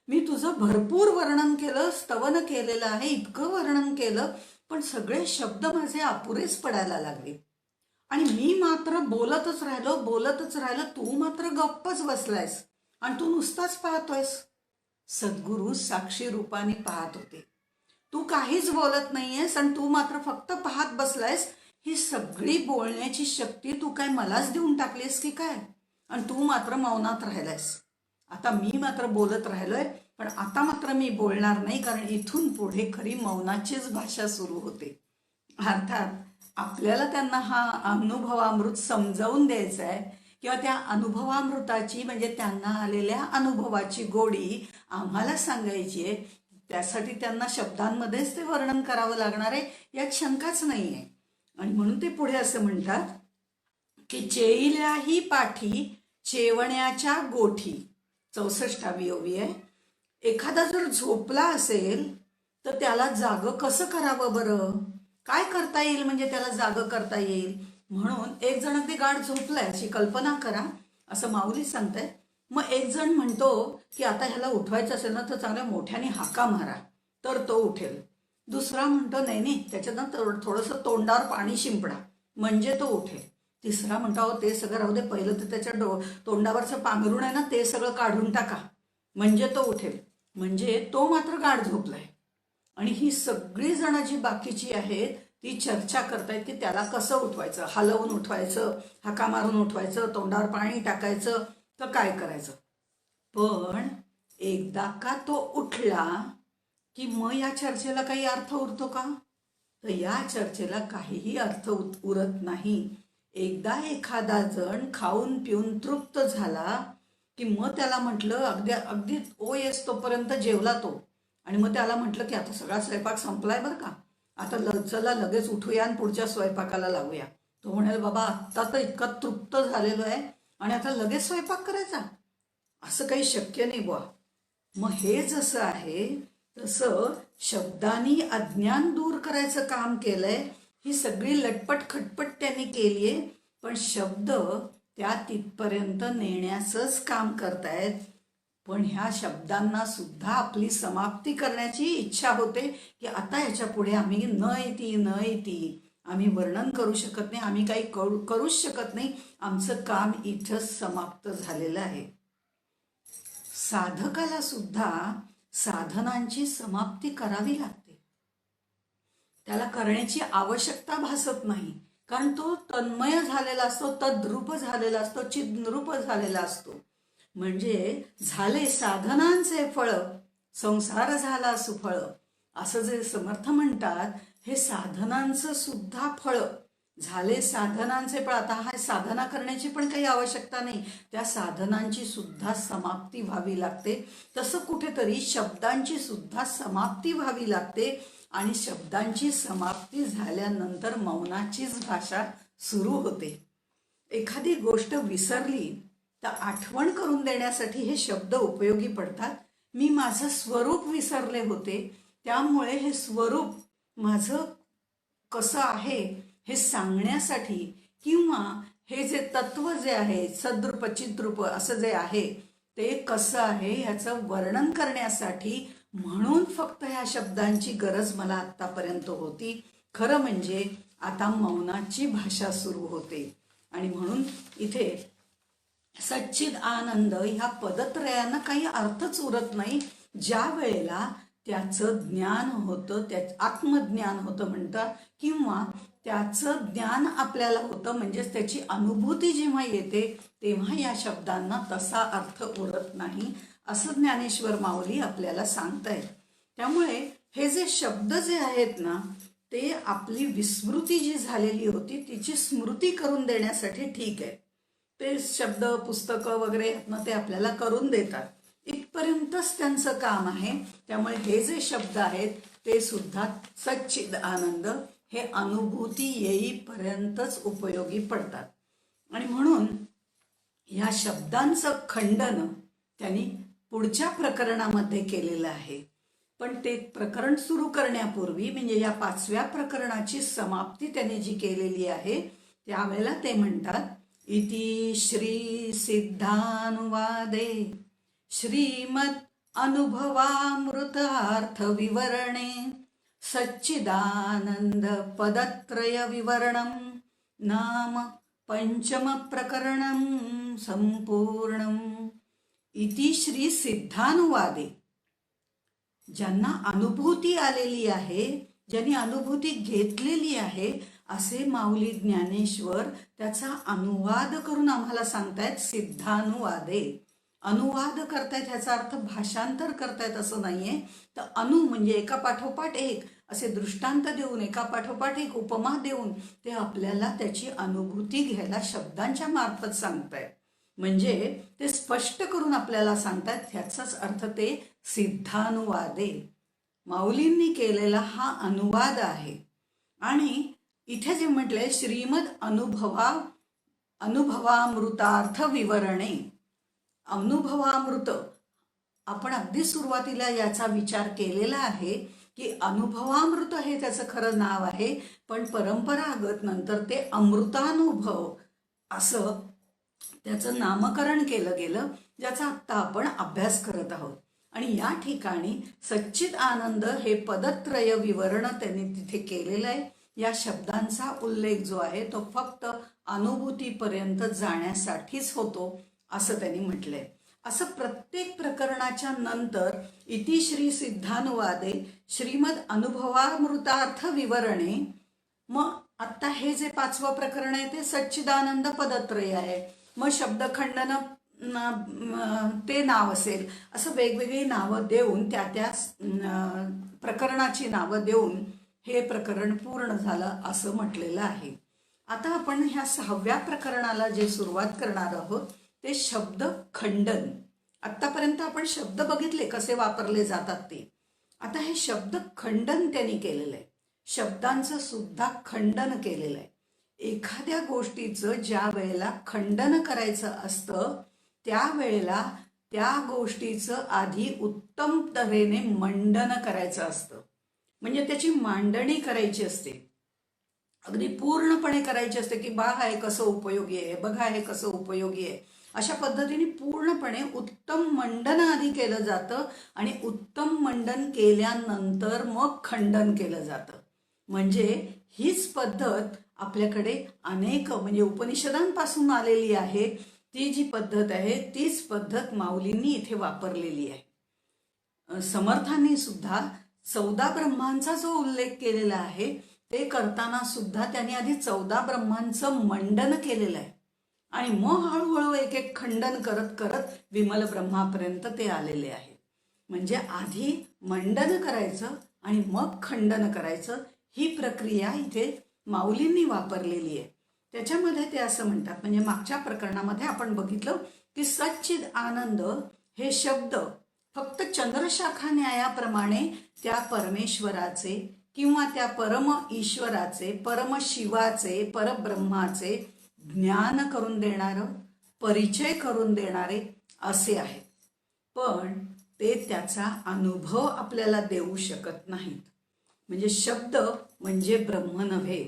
मी तुझं भरपूर वर्णन केलं, स्तवन केलेलं आहे, इतकं वर्णन केलं, पण सगळे शब्द माझे अपुरेच पडायला लागले आणि मी मात्र बोलतच राहिलो. तू मात्र गप्पच बसलायस आणि तू नुसताच पाहतोयस. सद्गुरू साक्षी रूपाने पाहत होते. तू काहीच बोलत नाहीयेस आणि तू मात्र फक्त पाहत बसलायस. ही सगळी बोलण्याची शक्ती तू काय मलाच देऊन टाकलीस की काय? आणि तू मात्र मौनात राहिलायस. आता मी मात्र बोलत राहिलोय, पण आता मात्र मी बोलणार नाही, कारण इथून पुढे खरी मौनाचीच भाषा सुरू होते. अर्थात आपल्याला त्यांना हा अनुभवामृत समजावून द्यायचा आहे किंवा त्या अनुभवामृताची म्हणजे त्यांना आलेल्या अनुभवाची गोडी आम्हाला सांगायची आहे. त्यासाठी त्यांना शब्दांमध्येच ते वर्णन करावं लागणार आहे यात शंकाच नाही आहे. आणि म्हणून ते पुढे असं म्हणतात की चेईल्याही पाठी चेवण्याच्या गोठी. 64वी ओवी आहे. एखादा जर झोपला असेल तर त्याला जागं कसं करावं बरं? काय करता येईल म्हणजे त्याला जागं करता येईल? म्हणून एक जण अगदी गाढ झोपलाय अशी कल्पना करा, असं माऊली सांगताय. मग एक जण म्हणतो की आता ह्याला उठवायचं असेल ना तर चांगल्या मोठ्याने हाका मारा तर तो उठेल. दुसरा म्हणतो नाही त्याच्यानं थोडंसं तोंडावर पाणी शिंपडा म्हणजे तो उठेल. तिसरा म्हणतो ते सगळं राहू दे, पहिलं तर त्याच्या तोंडावरचं पांघरुण आहे ना ते सगळं काढून टाका म्हणजे तो उठेल. म्हणजे तो मात्र गाढ झोपलाय. आणि ही सगळी जण जी बाकीची आहेत ती चर्चा करतायत की त्याला कसं उठवायचं, हलवून उठवायचं, हाका मारून उठवायचं, तोंडावर पाणी टाकायचं, तर काय करायचं. पण एकदा का तो उठला की मग या चर्चेला काही अर्थ उरतो का? तर या चर्चेला काहीही अर्थ उरत नाही. एकदा एखादा जण खाऊन पिऊन तृप्त झाला की मग त्याला म्हटलं अगदी येस तोपर्यंत जेवला तो, आणि मग त्याला म्हटलं की आता सगळा स्वयंपाक संपलाय बरं का, आता चला लगेच उठूया आणि पुढच्या स्वयंपाकाला लावूया. तो म्हणाल बाबा आत्ता तर इतका तृप्त झालेलो आहे आणि आता लगेच स्वयंपाक करायचा, असं काही शक्य नाही बुवा. मग हे जसं आहे तसं शब्दांनी अज्ञान दूर करायचं काम केलंय. ही सगळी लटपट खटपट त्यांनी केलीये, पण शब्द त्या तिथपर्यंत नेण्याचंच काम करतायत. पण ह्या शब्दांना सुद्धा आपली समाप्ती करण्याची इच्छा होते की आता ह्याच्या पुढे आम्ही न येती आम्ही वर्णन करू शकत नाही, आम्ही काही करूच शकत नाही, आमचं काम इथंच समाप्त झालेलं आहे. साधकाला सुद्धा साधनांची समाप्ती करावी लागते. त्याला करण्याची आवश्यकता भासत नाही, कारण तो तन्मय झालेला असतो, तद्रूप झालेला असतो, चिद्रूप झालेला असतो. म्हणजे झाले साधनांचे फळ, संसार झाला सुफळ, असं जे समर्थ म्हणतात. हे साधनांचं सुद्धा फळ झाले साधनांचे, पण आता हा साधना करण्याची पण काही आवश्यकता नाही, त्या साधनांची सुद्धा समाप्ती व्हावी लागते. तसं कुठेतरी शब्दांची सुद्धा समाप्ती व्हावी लागते आणि शब्दांची समाप्ती झाल्यानंतर मौनाचीच भाषा सुरू होते. एखादी गोष्ट विसरली तर आठवण करून देण्यासाठी हे शब्द उपयोगी पडतात. मी माझं स्वरूप विसरले होते, त्यामुळे हे स्वरूप माझं कसं आहे हे सांगण्यासाठी, किंवा हे जे तत्व जे आहे सद्रूप चिद्रूप असं जे आहे ते कसं आहे ह्याचं वर्णन करण्यासाठी म्हणून फक्त ह्या शब्दांची गरज मला आत्तापर्यंत होती. खरं म्हणजे आता मौनाची भाषा सुरू होते. आणि म्हणून इथे सच्चिद आनंद ह्या पदत्रयानं काही अर्थच उरत नाही. ज्या वेळेला त्याचं ज्ञान होतं, त्या आत्मज्ञान होतं म्हणतात, किंवा त्याचं ज्ञान आपल्याला होतं, म्हणजेच त्याची अनुभूती जेव्हा येते तेव्हा या शब्दांना तसा अर्थ उरत नाही, असं ज्ञानेश्वर माऊली आपल्याला सांगतायत. त्यामुळे हे जे शब्द जे आहेत ना ते आपली विस्मृती जी झालेली होती तिची स्मृती करून देण्यासाठी ठीक आहे. ते शब्द पुस्तकं वगैरे ते आपल्याला करून देतात, इथपर्यंतच त्यांचं काम आहे. त्यामुळे हे जे शब्द आहेत ते सुद्धा सच्चिद आनंद हे अनुभूती येईपर्यंतच उपयोगी पडतात. आणि म्हणून ह्या शब्दांचं खंडन त्यांनी पुढच्या प्रकरणामध्ये केलेलं आहे. पण ते प्रकरण सुरू करण्यापूर्वी म्हणजे या 5व्या प्रकरणाची समाप्ती त्यांनी जी केलेली आहे त्यावेळेला ते म्हणतात, इति श्री सिद्धानुवादे श्रीमद अनुभवामृतार्थ विवरणे सच्चिदानंद पदत्रय विवरणम नाम पंचम प्रकरणम संपूर्णम. इति श्री सिद्धानुवादे, ज्यांना अनुभूती आलेली आहे, ज्यांनी अनुभूती घेतलेली आहे असे माऊली ज्ञानेश्वर त्याचा अनुवाद करून आम्हाला सांगतायत. सिद्धानुवादे, अनुवाद करतायत, ह्याचा अर्थ भाषांतर करतायत असं नाहीये. तर अनु म्हणजे एका पाठोपाठ एक असे दृष्टांत देऊन, एका पाठोपाठ एक उपमा देऊन ते आपल्याला त्याची अनुभूती घ्यायला शब्दांच्या मार्फत सांगतायत. म्हणजे ते स्पष्ट करून आपल्याला सांगतात. ह्याचाच अर्थ ते सिद्धानुवादे, माऊलींनी केलेला हा अनुवाद आहे. आणि इथे जे म्हटलंय श्रीमद अनुभवामृतार्थ विवरणे, अनुभवामृत, आपण अगदी सुरुवातीला याचा विचार केलेला आहे की अनुभवामृत हे त्याचं खरं नाव आहे, पण परंपरागत नंतर ते अमृतानुभव असं त्याचं नामकरण केलं गेलं, ज्याचा आत्ता आपण अभ्यास करत आहोत. आणि या ठिकाणी सच्चिद आनंद हे पदत्रय विवरण त्यांनी तिथे केलेलं आहे. या शब्दांचा उल्लेख जो आहे तो फक्त अनुभूतीपर्यंत जाण्यासाठीच होतो असं त्यांनी म्हटलंय. असं प्रत्येक प्रकरणाच्या नंतर इति श्री सिद्धानुवादे श्रीमद अनुभवामृतार्थ विवरणे, मग आता हे जे 5वं प्रकरण आहे ते सच्चिदानंद पदत्रय आहे. मग शब्दखंडन ते नाव असेल, असं वेगवेगळी नावं देऊन त्या प्रकरणाची नावं देऊन हे प्रकरण पूर्ण झालं असं म्हटलेलं आहे. आता आपण ह्या 6व्या प्रकरणाला जे सुरुवात करणार आहोत ते शब्द खंडन. आतापर्यंत आपण शब्द बघितले कसे वापरले जातात ते. आता हे शब्द खंडन त्यांनी केलेलं आहे, शब्दांचं सुद्धा खंडन केलेलं आहे. एखाद्या गोष्टीचं ज्या वेळेला खंडन करायचं असतं त्यावेळेला त्या गोष्टीचं आधी उत्तम तऱ्हेने मंडन करायचं असतं. म्हणजे त्याची मांडणी करायची असते, अगदी पूर्णपणे करायची असते की बघा हे कसं उपयोगी आहे, बघा हे कसं उपयोगी आहे. अशा पद्धतीने पूर्णपणे उत्तम मंडन आधी केलं जातं आणि उत्तम मंडन केल्यानंतर मग खंडन केलं जातं. म्हणजे हीच पद्धत आपल्याकडे अनेक म्हणजे उपनिषदांपासून आलेली आहे. ती जी पद्धत आहे तीच पद्धत माऊलींनी इथे वापरलेली आहे. समर्थांनी सुद्धा 14 ब्रह्मांचा जो उल्लेख केलेला आहे ते करताना सुद्धा त्यांनी आधी 14 ब्रह्मांचं मंडन केलेलं आहे आणि मग हळूहळू एक एक खंडन करत करत विमल ब्रह्मापर्यंत ते आलेले आहे. म्हणजे आधी मंडन करायचं आणि मग खंडन करायचं, ही प्रक्रिया इथे माऊलींनी वापरलेली आहे. त्याच्यामध्ये ते असं म्हणतात, म्हणजे मागच्या प्रकरणामध्ये आपण बघितलं की सच्चिद आनंद हे शब्द फक्त चंद्रशाखा न्यायाप्रमाणे त्या परमेश्वराचे किंवा त्या परम ईश्वराचे, परम शिवाचे, परब्रह्माचे ज्ञान करून देणारं, परिचय करून देणारे असे आहेत. पण ते त्याचा अनुभव आपल्याला देऊ शकत नाहीत. म्हणजे शब्द म्हणजे ब्रह्म नव्हे.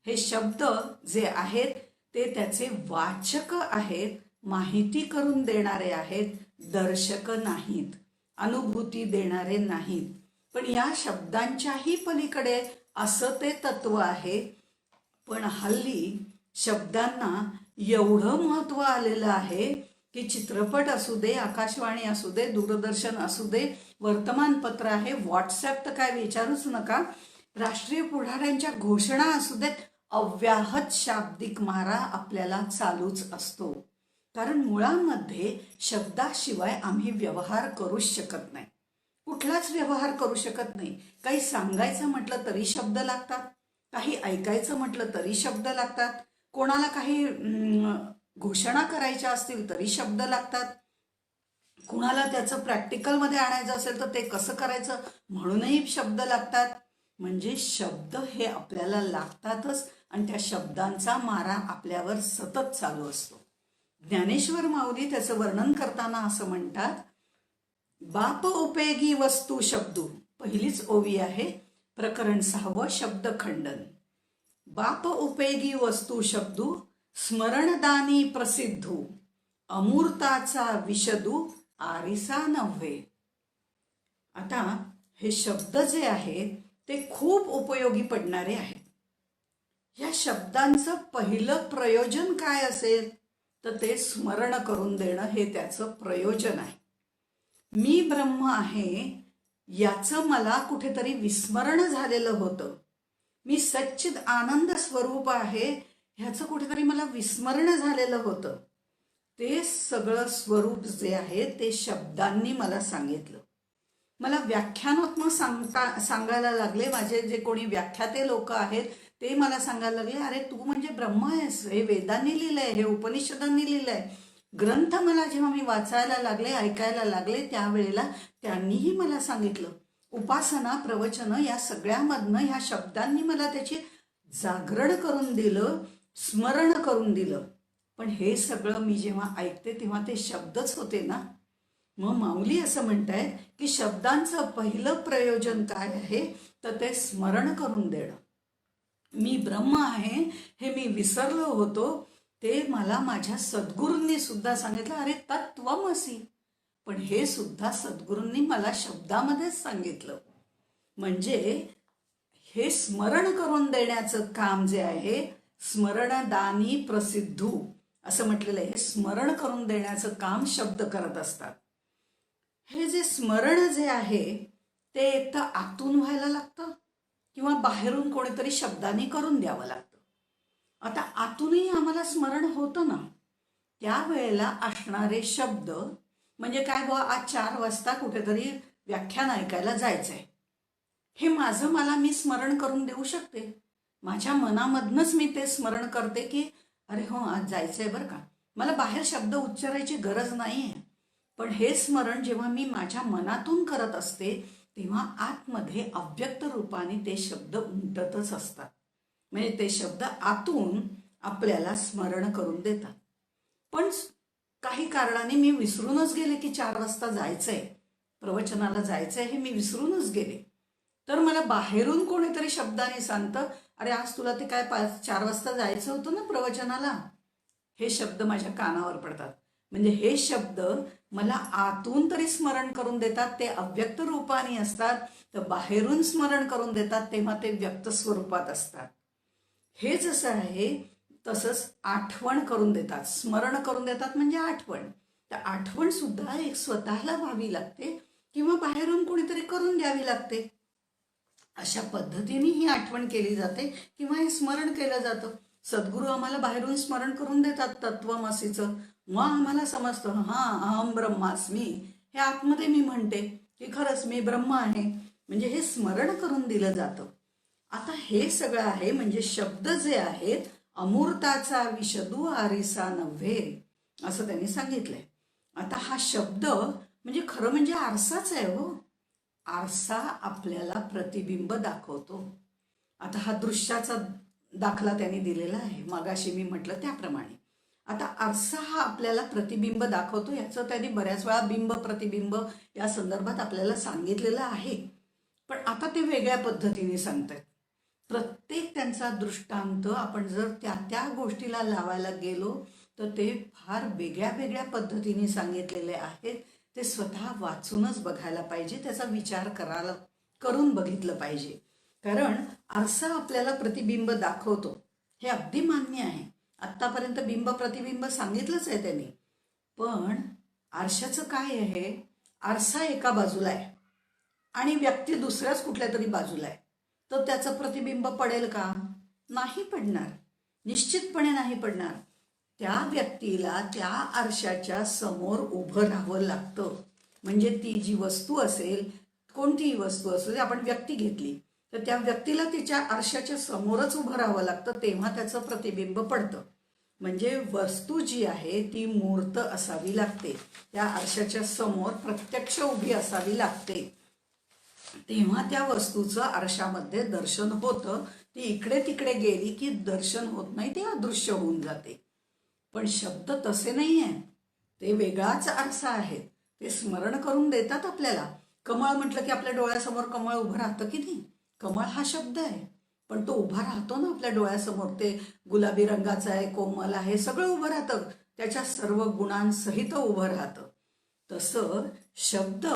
हे शब्द जे आहेत ते त्याचे वाचक आहेत, माहिती करून देणारे आहेत, दर्शक नाहीत, अनुभूती देणारे नाहीत. पण या शब्दांच्याही पलीकडे असं ते तत्व आहे. पण हल्ली शब्दांना एवढं महत्त्व आलेलं आहे की चित्रपट असू दे, आकाशवाणी असू दे, दूरदर्शन असू दे, वर्तमानपत्र आहे, व्हॉट्सॲप तर काय विचारूच नका, राष्ट्रीय पुढाऱ्यांच्या घोषणा असू देत, अव्याहत शाब्दिक मारा आपल्याला चालूच असतो. कारण मुळामध्ये शब्दाशिवाय आम्ही व्यवहार करूच शकत नाही, कुठलाच व्यवहार करू शकत नाही. काही सांगायचं म्हटलं तरी शब्द लागतात, काही ऐकायचं म्हटलं तरी शब्द लागतात, कोणाला काही घोषणा करायच्या असतील तरी शब्द लागतात, कुणाला त्याचं प्रॅक्टिकलमध्ये आणायचं असेल तर ते कसं करायचं म्हणूनही शब्द लागतात. म्हणजे शब्द हे आपल्याला लागतातच आणि त्या शब्दांचा मारा आपल्यावर सतत चालू असतो. ज्ञानेश्वर माऊली त्याचं वर्णन करताना असं म्हणतात, बाप उपयोगी वस्तू शब्दू, पहिलीच ओवी आहे, प्रकरण 6 शब्दखंडन. बाप उपयोगी वस्तू शब्दू स्मरणदानी प्रसिद्धू, अमूर्ताचा विशदू आरिसा नव्हे. आता हे शब्द जे आहेत ते खूप उपयोगी पडणारे आहेत. या शब्दांचं पहिलं प्रयोजन काय असेल तर ते स्मरण करून देणं हे त्याचं प्रयोजन आहे. मी ब्रह्म आहे याचं मला कुठेतरी विस्मरण झालेलं होतं. मी सच्चिद आनंद स्वरूप आहे ह्याचं कुठेतरी मला विस्मरण झालेलं होतं. ते सगळं स्वरूप जे आहे ते शब्दांनी मला सांगितलं. मला व्याख्यानात्मक सांगायला लागले. माझे जे कोणी व्याख्याते लोक आहेत ते मला सांगायला लागले, अरे तू म्हणजे ब्रह्म आहेस, हे वेदांनी लिहिलंय, हे उपनिषदांनी लिहिलंय. ग्रंथ मला जेव्हा मी वाचायला लागले, ऐकायला लागले, त्यावेळेला त्यांनीही मला सांगितलं. उपासना, प्रवचन या सगळ्यामधनं ह्या शब्दांनी मला त्याची जागरण करून दिलं, स्मरण करून दिलं. पण हे सगळं मी जेव्हा ऐकते तेव्हा ते शब्दच होते ना. मग माऊली असं म्हणतायत की शब्दांचं पहिलं प्रयोजन काय आहे तर ते स्मरण करून देणं. मी ब्रह्म आहे हे मी विसरलो होतो, ते मला माझ्या सद्गुरूंनी सुद्धा सांगितलं, अरे तत्वमसी. पण हे सुद्धा सद्गुरूंनी मला शब्दामध्येच सांगितलं. म्हणजे हे स्मरण करून देण्याचं काम जे आहे, स्मरणदानी प्रसिद्धू असं म्हटलेलं आहे. स्मरण करून देण्याचं काम शब्द करत असतात. हे जे स्मरण जे आहे ते एक तर आतून व्हायला लागतं किंवा बाहेरून कोणीतरी शब्दांनी करून द्यावं लागतं. आता आतूनही आम्हाला स्मरण होतं ना, त्यावेळेला असणारे शब्द म्हणजे काय, बुवा आज 4 वाजता कुठेतरी व्याख्यान ऐकायला जायचंय, हे माझं मी स्मरण करून देऊ शकते. माझ्या मनामधनच मी ते स्मरण करते की अरे हो आज जायचंय बरं का. मला बाहेर शब्द उच्चारायची गरज नाहीये. पण हे स्मरण जेव्हा मी माझ्या मनातून करत असते तेव्हा आतमध्ये अव्यक्त रूपाने ते शब्द उमटतच असतात. म्हणजे ते शब्द आतून आपल्याला स्मरण करून देतात. पण काही कारणाने मी विसरूनच गेले की 4 वाजता जायचंय, प्रवचनाला जायचंय, हे मी विसरूनच गेले. तर मला बाहेरून कोणीतरी शब्दाने सांगतं, अरे आज तुला ते काय 4 वाजता जायचं होतं ना प्रवचनाला. हे शब्द माझ्या कानावर पडतात. म्हणजे हे शब्द मला आतून तरी स्मरण करून देतात, ते अव्यक्त रूपाने असतात. तर बाहेरून स्मरण करून देतात तेव्हा ते व्यक्त स्वरूपात असतात. हे जसं आहे तसंच आठवण करून देतात. स्मरण करून देतात म्हणजे आठवण. तर आठवण सुद्धा एक स्वतःला व्हावी लागते किंवा बाहेरून कोणीतरी करून द्यावी लागते. अशा पद्धतीने ही आठवण केली जाते किंवा हे स्मरण केलं जातं. सद्गुरू आम्हाला बाहेरून स्मरण करून देतात तत्वमसीचं. मग आम्हाला समजतं, हां अहम ब्रह्मास्मी, हे आतमध्ये मी म्हणते की खरंच मी ब्रह्म आहे. म्हणजे हे स्मरण करून दिलं जातं. आता हे सगळं आहे म्हणजे शब्द जे आहेत अमूर्ताचा विशदू आरिसा नव्हे असं त्यांनी सांगितलंय. आता हा शब्द म्हणजे खरं म्हणजे आरसाच आहे हो. आरसा आपल्याला प्रतिबिंब दाखवतो. आता हा दृश्याचा दाखला त्यांनी दिलेला आहे मगाशी मी म्हटलं त्याप्रमाणे. आता आरसा हा आपल्याला प्रतिबिंब दाखवतो. याचं त्यांनी बऱ्याच वेळा बिंब प्रतिबिंब या संदर्भात आपल्याला सांगितलेलं आहे. पण आता ते वेगळ्या पद्धतीने सांगतात. प्रत्येक त्यांचा दृष्टांत आपण जर त्या त्या गोष्टीला लावायला गेलो तर ते फार वेगळ्या वेगळ्या पद्धतीने सांगितलेले आहेत. ते स्वतः वाचूनच बघायला पाहिजे, त्याचा विचार करून बघितलं पाहिजे. कारण आरसा आपल्याला प्रतिबिंब दाखवतो हे अगदी मान्य आहे. आत्तापर्यंत बिंब प्रतिबिंब सांगितलंच आहे त्यांनी. पण आरशाचं काय आहे, आरसा एका बाजूला आहे आणि व्यक्ती दुसऱ्याच कुठल्या तरी बाजूला आहे, तर त्याचं प्रतिबिंब पडेल का? नाही पडणार, निश्चितपणे नाही पडणार. त्या व्यक्तीला त्या आरशाच्या समोर उभं राहावं लागतं. म्हणजे ती जी वस्तू असेल, कोणतीही वस्तू असेल, आपण व्यक्ती घेतली तर त्या व्यक्तीला तिच्या आरशाच्या समोरच उभं राहावं लागतं, तेव्हा त्याचं प्रतिबिंब पडतं. म्हणजे वस्तू जी आहे ती मूर्त असावी लागते, त्या आरशाच्या समोर प्रत्यक्ष उभी असावी लागते, तेव्हा त्या वस्तूचं आरशामध्ये दर्शन होतं. ती इकडे तिकडे गेली की दर्शन होत नाही, ते अदृश्य होऊन जाते. पण शब्द तसे नाही आहे, ते वेगळाच आरसा आहे. ते स्मरण करून देतात आपल्याला. कमळ म्हटलं की आपल्या डोळ्यासमोर कमळ उभं राहतं की नाही? कमळ हा शब्द आहे, पण तो उभा राहतो ना आपल्या डोळ्यासमोर. ते गुलाबी रंगाचा आहे, कोमल आहे, सगळं उभं राहतं, त्याच्या सर्व गुणांसहित उभं राहतं. तसं शब्द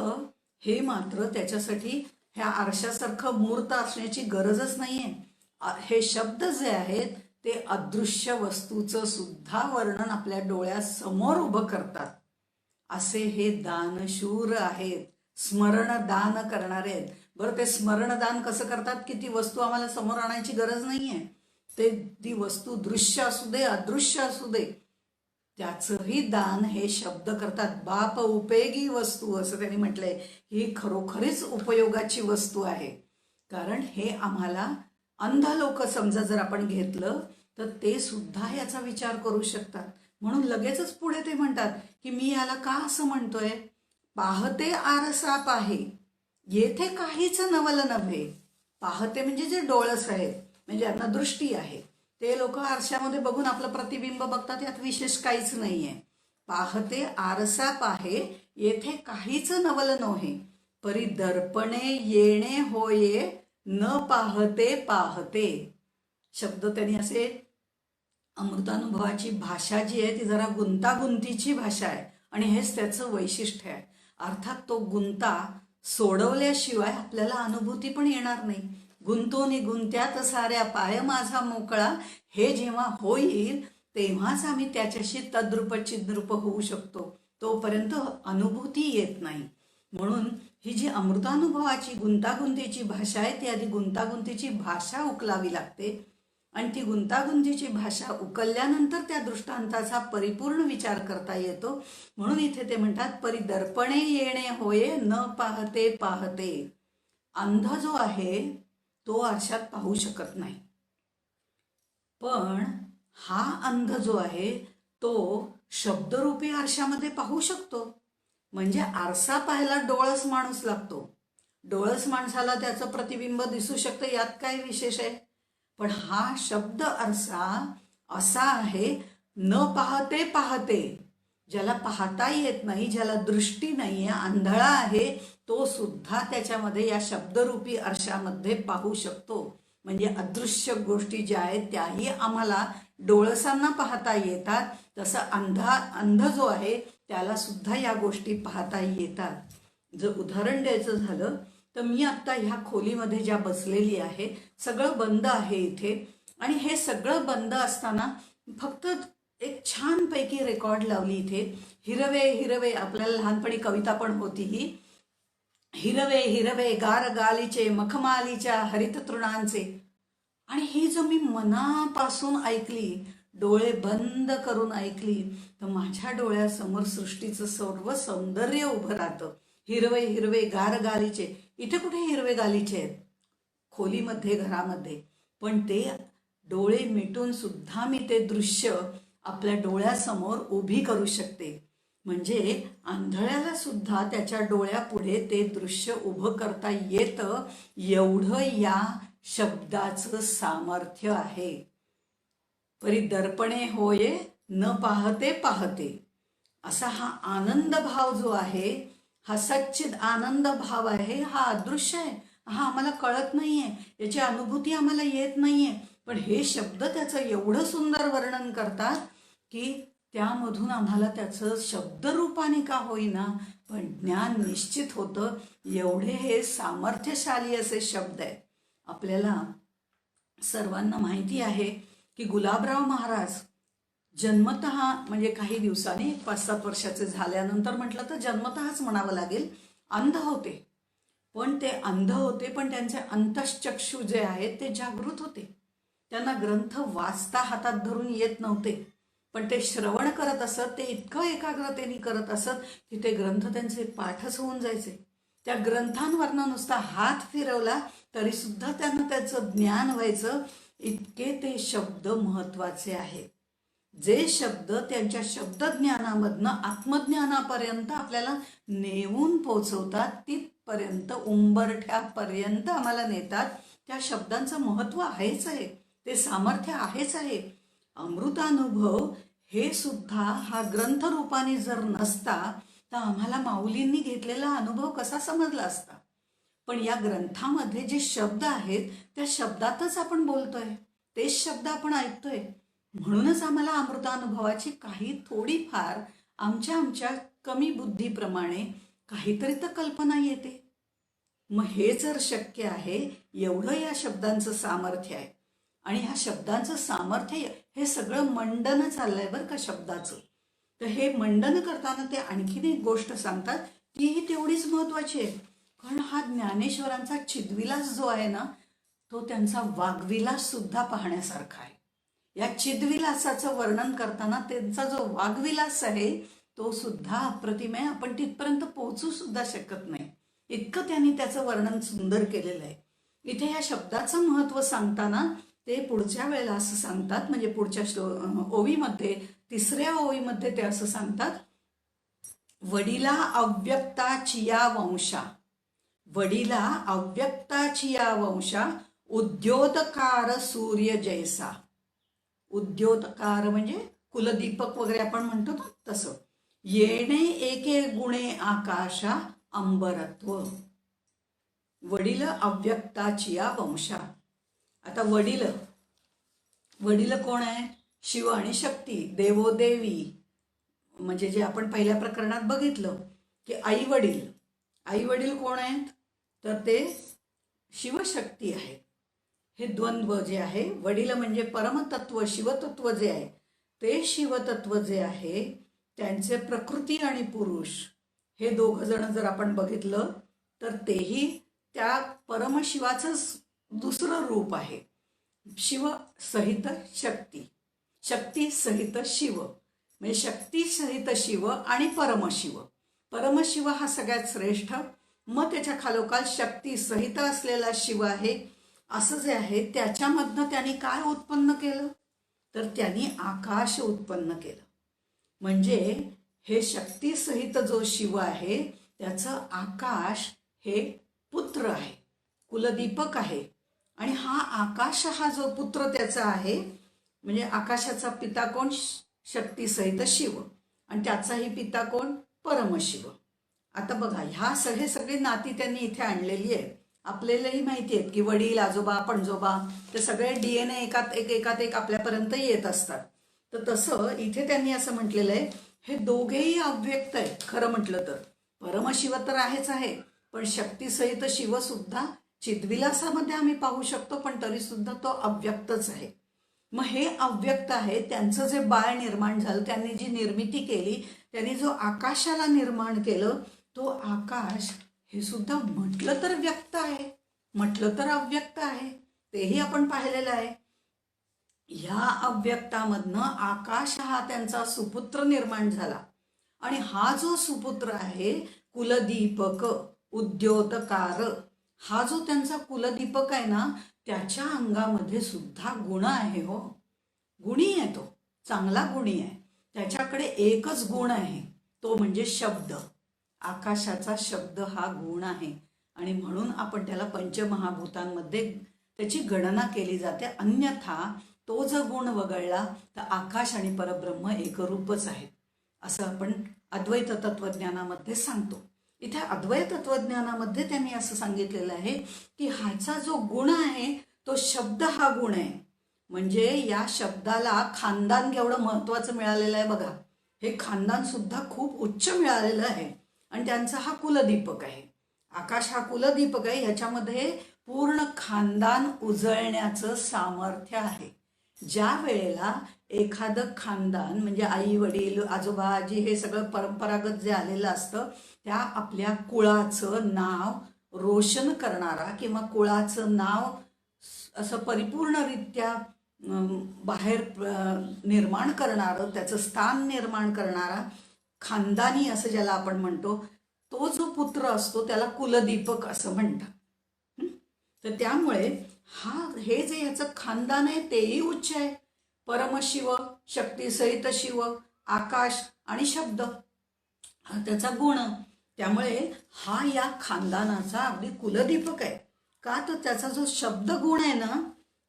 हे मात्र त्याच्यासाठी ह्या आरशासारखं मूर्त असण्याची गरजच नाहीये. हे शब्द जे आहेत ते अदृश्य वस्तूचं सुद्धा वर्णन आपल्या डोळ्यासमोर उभं करतात. असे हे दानशूर आहेत, स्मरण दान करणारे आहेत. बरं, ते स्मरणदान कसं करतात की ती वस्तू आम्हाला समोर आणायची गरज नाहीये. ते ती वस्तू दृश्य असू दे अदृश्य असू दे त्याचंही दान हे शब्द करतात. बाप उपयोगी वस्तू असं त्यांनी म्हटलंय. ही खरोखरीच उपयोगाची वस्तू आहे. कारण हे आम्हाला अंध लोक समजा जर आपण घेतलं तर ते सुद्धा याचा विचार करू शकतात. म्हणून लगेचच पुढे ते म्हणतात की मी याला का असं म्हणतोय, पाहते आरसा पाहे येथे काहीच नवल नव्हे. पाहते म्हणजे जे डोळस आहेत, म्हणजे यांना दृष्टी आहे, ते लोक आरशामध्ये बघून आपलं प्रतिबिंब बघतात, यात विशेष काहीच नाहीये. पाहते आरसा पाहे येथे काहीच नवल नव्हे, परी दर्पणे येणे होये न पाहते पाहते. शब्द त्यांनी असे, अमृतानुभवाची भाषा जी आहे ती जरा गुंतागुंतीची भाषा आहे आणि हेच त्याचं वैशिष्ट्य आहे. अर्थात तो गुंता सोडवल्याशिवाय आपल्याला अनुभूती पण येणार नाही. गुंतोनी गुंत्यात साऱ्या पाय माझा मोकळा, हे जेव्हा होईल तेव्हाच आम्ही त्याच्याशी तद्रूप चिद्रूप होऊ शकतो, तोपर्यंत अनुभूती येत नाही. म्हणून ही जी अमृतानुभवाची गुंतागुंतीची भाषा आहे ती आधी गुंतागुंतीची भाषा उकलावी लागते आणि ती गुंतागुंतीची भाषा उकलल्यानंतर त्या दृष्टांताचा परिपूर्ण विचार करता येतो. म्हणून इथे ते म्हणतात परिदर्पणे येणे होये न पाहते पाहते. अंध जो आहे तो आरशात पाहू शकत नाही, पण हा अंध जो आहे तो शब्दरूपी आरशामध्ये पाहू शकतो. म्हणजे आरसा पाहायला डोळस माणूस लागतो, डोळस माणसाला त्याचं प्रतिबिंब दिसू शकतं, यात काय विशेष आहे. पण हा शब्द आरसा असा आहे न पाहते पाहते, ज्याला पाहता येत नाही, ज्याला दृष्टी नाहीये, आंधळा आहे, तो सुद्धा त्याच्यामध्ये या शब्दरूपी आरशामध्ये पाहू शकतो. म्हणजे अदृश्य गोष्टी ज्या आहेत त्याही आम्हाला डोळसांना पाहता येतात, तसं अंध जो आहे त्याला सुद्धा या गोष्टी पाहता येतात. जर उदाहरण द्यायचं झालं तर मी आत्ता ह्या खोलीमध्ये ज्या बसलेली आहे, सगळं बंद आहे इथे, आणि हे सगळं बंद असताना फक्त एक छानपैकी रेकॉर्ड लावली इथे, हिरवे हिरवे, आपल्याला लहानपणी कविता पण होती ही, हिरवे हिरवे गार गालीचे मखमालीच्या हरित तृणांचे. आणि ही जर मी मनापासून ऐकली, डोळे बंद करून ऐकली, तर माझ्या डोळ्यासमोर सृष्टीचं सर्व सौंदर्य उभं राहतं. हिरवे हिरवे गार गालीचे, इथे कुठे हिरवे गालीचे आहेत, खोलीमध्ये, घरामध्ये, पण ते डोळे मिटून सुद्धा मी ते दृश्य आपल्या डोळ्यासमोर उभी करू शकते. म्हणजे आंधळ्याला सुद्धा त्याच्या डोळ्यापुढे ते दृश्य उभं करता येतं, एवढं या शब्दाचं सामर्थ्य आहे. परी दर्पणे होये न पाहते पाहते, असा हा आनंद भाव जो आहे, हा सच्चिद आनंद भाव आहे, हा अदृश्य आहे, हा आम्हाला कळत नाहीये, याची अनुभूती आम्हाला येत नाहीये, पण हे शब्द त्याचं एवढं सुंदर वर्णन करतात की त्यामधून आम्हाला त्याचं शब्दरूपाने का होईना पण ज्ञान निश्चित होतं. एवढे हे सामर्थ्यशाली असे शब्द आहेत. आपल्याला सर्वांना माहिती आहे की गुलाबराव महाराज जन्मतः, म्हणजे काही दिवसांनी 5-7 वर्षाचे झाल्यानंतर म्हटलं तर जन्मतःच म्हणावं लागेल, अंध होते. पण ते अंध होते, पण त्यांचे अंतश्चक्षु जे आहेत ते जागृत होते. त्यांना ग्रंथ वाचता हातात धरून येत नव्हते, पण ते श्रवण करत असत. ते इतकं एकाग्रतेने करत असत की ते ग्रंथ त्यांचे पाठच होऊन जायचे. त्या ग्रंथांवरनं नुसता हात फिरवला तरी सुद्धा त्यांना त्याचं ज्ञान व्हायचं. इतके ते शब्द महत्वाचे आहेत. जे शब्द त्यांच्या शब्दज्ञानामधनं आत्मज्ञानापर्यंत आपल्याला नेऊन पोचवतात, तिथपर्यंत उंबरठ्यापर्यंत आम्हाला नेतात. त्या शब्दांचं महत्व आहेच आहे, ते सामर्थ्य आहेच आहे. अमृतानुभव हे सुद्धा हा ग्रंथ रूपाने जर नसता तर आम्हाला माऊलींनी घेतलेला अनुभव कसा समजला असता. पण या ग्रंथामध्ये जे शब्द आहेत त्या शब्दातच आपण बोलतोय, तेच शब्द आपण ऐकतोय, म्हणूनच आम्हाला अमृतानुभवाची काही थोडीफार आमच्या कमी बुद्धीप्रमाणे काहीतरी तर कल्पना येते. मग हे जर शक्य आहे, एवढं या शब्दांचं सामर्थ्य आहे. आणि ह्या शब्दांचं सामर्थ्य हे सगळं मंडन चाललंय बरं का शब्दाचं. तर हे मंडन करताना ते आणखीन एक गोष्ट सांगतात, तीही तेवढीच महत्वाची आहे. कारण हा ज्ञानेश्वरांचा चिद्विलास जो आहे ना, तो त्यांचा वाग्विलास सुद्धा पाहण्यासारखा आहे. या चिद्विलासाचं वर्णन करताना त्यांचा जो वाग्विलास आहे तो सुद्धा अप्रतिम आहे. आपण तिथपर्यंत पोहोचू सुद्धा शकत नाही, इतकं त्यांनी त्याचं वर्णन सुंदर केलेलं आहे. इथे या शब्दाचं महत्व सांगताना ते पुढच्या वेळेला असं सांगतात, म्हणजे पुढच्या ओवीमध्ये, 3ऱ्या ओवीमध्ये ते असं सांगतात, वडिला अव्यक्ताची या वंशा, वडिला अव्यक्ताची या वंशा, उद्योतकार सूर्य जैसा. उद्योतकार म्हणजे कुलदीपक वगैरे आपण म्हणतो ना तसं. येणे एके गुणे आकाशा अंबरत्व, वडील अव्यक्ताची या वंशा. आता वडील कोण आहे? शिव आणि शक्ती, देवोदेवी. म्हणजे जे आपण पहिल्या प्रकरणात बघितलं की आई वडील कोण आहेत? तर ते शिवशक्ती आहेत. हे द्वंद्व जे आहे, वडील म्हणजे परमतत्व शिवतत्व जे आहे, ते शिवतत्व जे आहे त्यांचे प्रकृती आणि पुरुष हे दोघं जण जर आपण बघितलं तर तेही त्या परमशिवाचंच दुसरं रूप आहे. शिव सहित शक्ती, शक्ती सहित शिव, म्हणजे शक्ती सहित शिव आणि परमशिव. परमशिव हा सगळ्यात श्रेष्ठ, मग त्याच्या खालोखाल शक्ती सहित असलेला शिव आहे. असं जे आहे त्याच्यामधनं त्यांनी काय उत्पन्न केलं? तर त्यांनी आकाश उत्पन्न केलं. म्हणजे हे शक्ती सहित जो शिव आहे त्याचं आकाश हे पुत्र आहे, कुलदीपक आहे. आणि हा आकाश हा जो पुत्र त्याचा आहे, म्हणजे आकाशाचा पिता कोण? शक्ती सहित शिव, आणि त्याचाही पिता कोण? परमशिव. आता बघा, ह्या सगळी नाती त्यांनी इथे आणलेली आहे. आपल्यालाही माहिती आहेत की वडील, आजोबा, पणजोबा ते सगळे DNA एकात एक आपल्यापर्यंत येत असतात. तर तसं इथे त्यांनी असं म्हटलेलं आहे, हे दोघेही अव्यक्त आहेत. खरं म्हटलं तर परमशिव तर आहेच आहे, पण शक्तीसहित शिव सुद्धा चिद्विलासामध्ये आम्ही पाहू शकतो, पण तरी सुद्धा तो अव्यक्तच आहे. मग हे अव्यक्त आहे, त्यांचं जे बाळ निर्माण झालं, त्यांनी जी निर्मिती केली, त्यांनी जो आकाशाला निर्माण केलं, तो आकाश हे सुद्धा म्हटलं तर व्यक्त आहे, म्हटलं तर अव्यक्त आहे. तेही आपण पाहिलेलं आहे. ह्या अव्यक्तामधनं आकाश हा त्यांचा सुपुत्र निर्माण झाला. आणि हा जो सुपुत्र आहे कुलदीपक, उद्योतकार, हा जो त्यांचा कुलदीपक आहे ना, त्याच्या अंगामध्ये सुद्धा गुण आहे हो. गुणी आहे तो, चांगला गुणी आहे. त्याच्याकडे एकच गुण आहे, तो म्हणजे शब्द. आकाशाचा शब्द हा गुण आहे आणि म्हणून आपण त्याला पंचमहाभूतांमध्ये त्याची गणना केली जाते. अन्यथा तो जर गुण वगळला तर आकाश आणि परब्रह्म एकरूपच आहेत असं आपण अद्वैत तत्वज्ञानामध्ये सांगतो. इथे अद्वैत तत्वज्ञानामध्ये त्यांनी असं सांगितलेलं आहे की ह्याचा जो गुण आहे तो शब्द हा गुण आहे. म्हणजे या शब्दाला खानदान केवढं महत्वाचं मिळालेलं आहे बघा. हे खानदान सुद्धा खूप उच्च मिळालेलं आहे आणि त्यांचा हा कुलदीपक आहे. आकाश हा कुलदीपक आहे, ह्याच्यामध्ये पूर्ण खानदान उजळण्याचं सामर्थ्य आहे. ज्या वेळेला एखादं खानदान म्हणजे आई वडील आजोबा आजी हे सगळं परंपरागत जे आलेलं असतं त्या आपल्या कुळाचं नाव रोशन करणारा किंवा कुळाचं नाव असं परिपूर्णरित्या बाहेर निर्माण करणारं, त्याचं स्थान निर्माण करणारा खानदानी असं ज्याला आपण म्हणतो, तो जो पुत्र असतो त्याला कुलदीपक असं म्हणतात. तर त्यामुळे हे जे ह्याचं खानदान आहे तेही उच्च आहे. परमशिव, शक्तीसहित शिव, आकाश आणि शब्द हा त्याचा गुण. त्यामुळे हा या खानदानाचा अगदी कुलदीपक आहे. का तर त्याचा जो शब्द गुण आहे ना,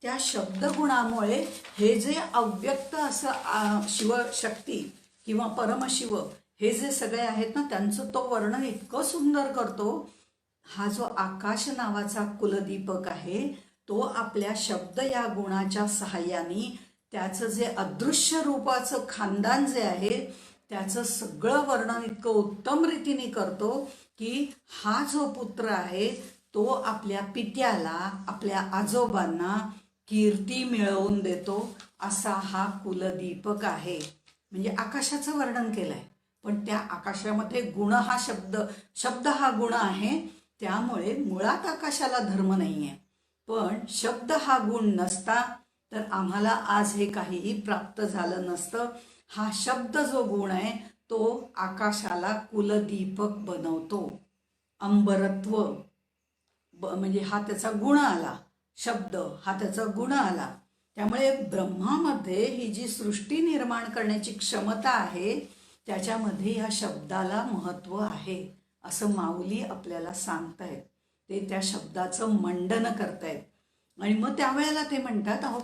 त्या शब्दगुणामुळे हे जे अव्यक्त असं शिवशक्ती किंवा परमशिव हे जे सगळे आहेत ना, त्यांचं तो वर्णन इतकं सुंदर करतो. हा जो आकाश नावाचा कुलदीपक आहे तो आपल्या शब्द या गुणाच्या सहाय्याने त्याचं जे अदृश्य रूपाचं खानदान जे आहे त्याचं सगळं वर्णन इतकं उत्तम रीतीने करतो की हा जो पुत्र आहे तो आपल्या पित्याला, आपल्या आजोबांना कीर्ती मिळवून देतो असा हा कुलदीपक आहे. म्हणजे आकाशाचं वर्णन केलंय, पण त्या आकाशामध्ये गुण हा शब्द हा गुण आहे. त्यामुळे मुळात आकाशाला धर्म नाहीये, पण शब्द हा गुण नसता तर आम्हाला आज हे काहीही प्राप्त झालं नसतं. हा शब्द जो गुण आहे तो आकाशाला कुलदीपक बनवतो. अंबरत्व म्हणजे हा त्याचा गुण आला, शब्द हा त्याचा गुण आला. त्यामुळे ब्रह्मामध्ये ही जी सृष्टी निर्माण करण्याची क्षमता आहे त्याच्यामध्ये या शब्दाला महत्व आहे असं माऊली आपल्याला सांगतायत. ते त्या शब्दाचं मंडन करतायत. आणि मग त्यावेळेला ते म्हणतात अहो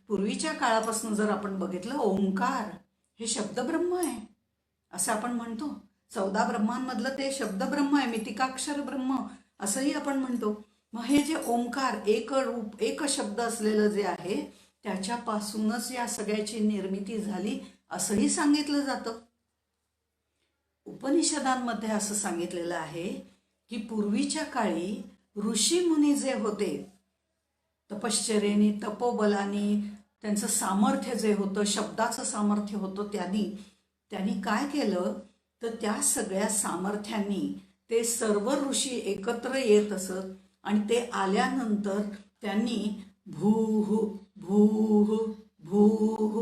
पूर्वीच्या काळापासून जर आपण बघितलं ओंकार हे शब्द ब्रह्म आहे असं आपण म्हणतो. 14 ब्रह्मांमधलं ते शब्द ब्रह्म आहे, मितिकाक्षर ब्रह्म असंही आपण म्हणतो. मग हे जे ओंकार एक रूप एक शब्द असलेलं जे आहे त्याच्यापासूनच या सगळ्याची निर्मिती झाली असंही सांगितलं जातं. उपनिषदांमध्ये असं सांगितलेलं आहे की पूर्वीच्या काळी ऋषी मुनी जे होते तपश्चर्येने तपोबलानी त्यांचं सामर्थ्य जे होतं शब्दाचं सामर्थ्य होतं त्यांनी काय केलं तर त्या सगळ्या सामर्थ्यांनी ते सर्व ऋषी एकत्र येत असत आणि ते आल्यानंतर त्यांनी भूह भूह भूह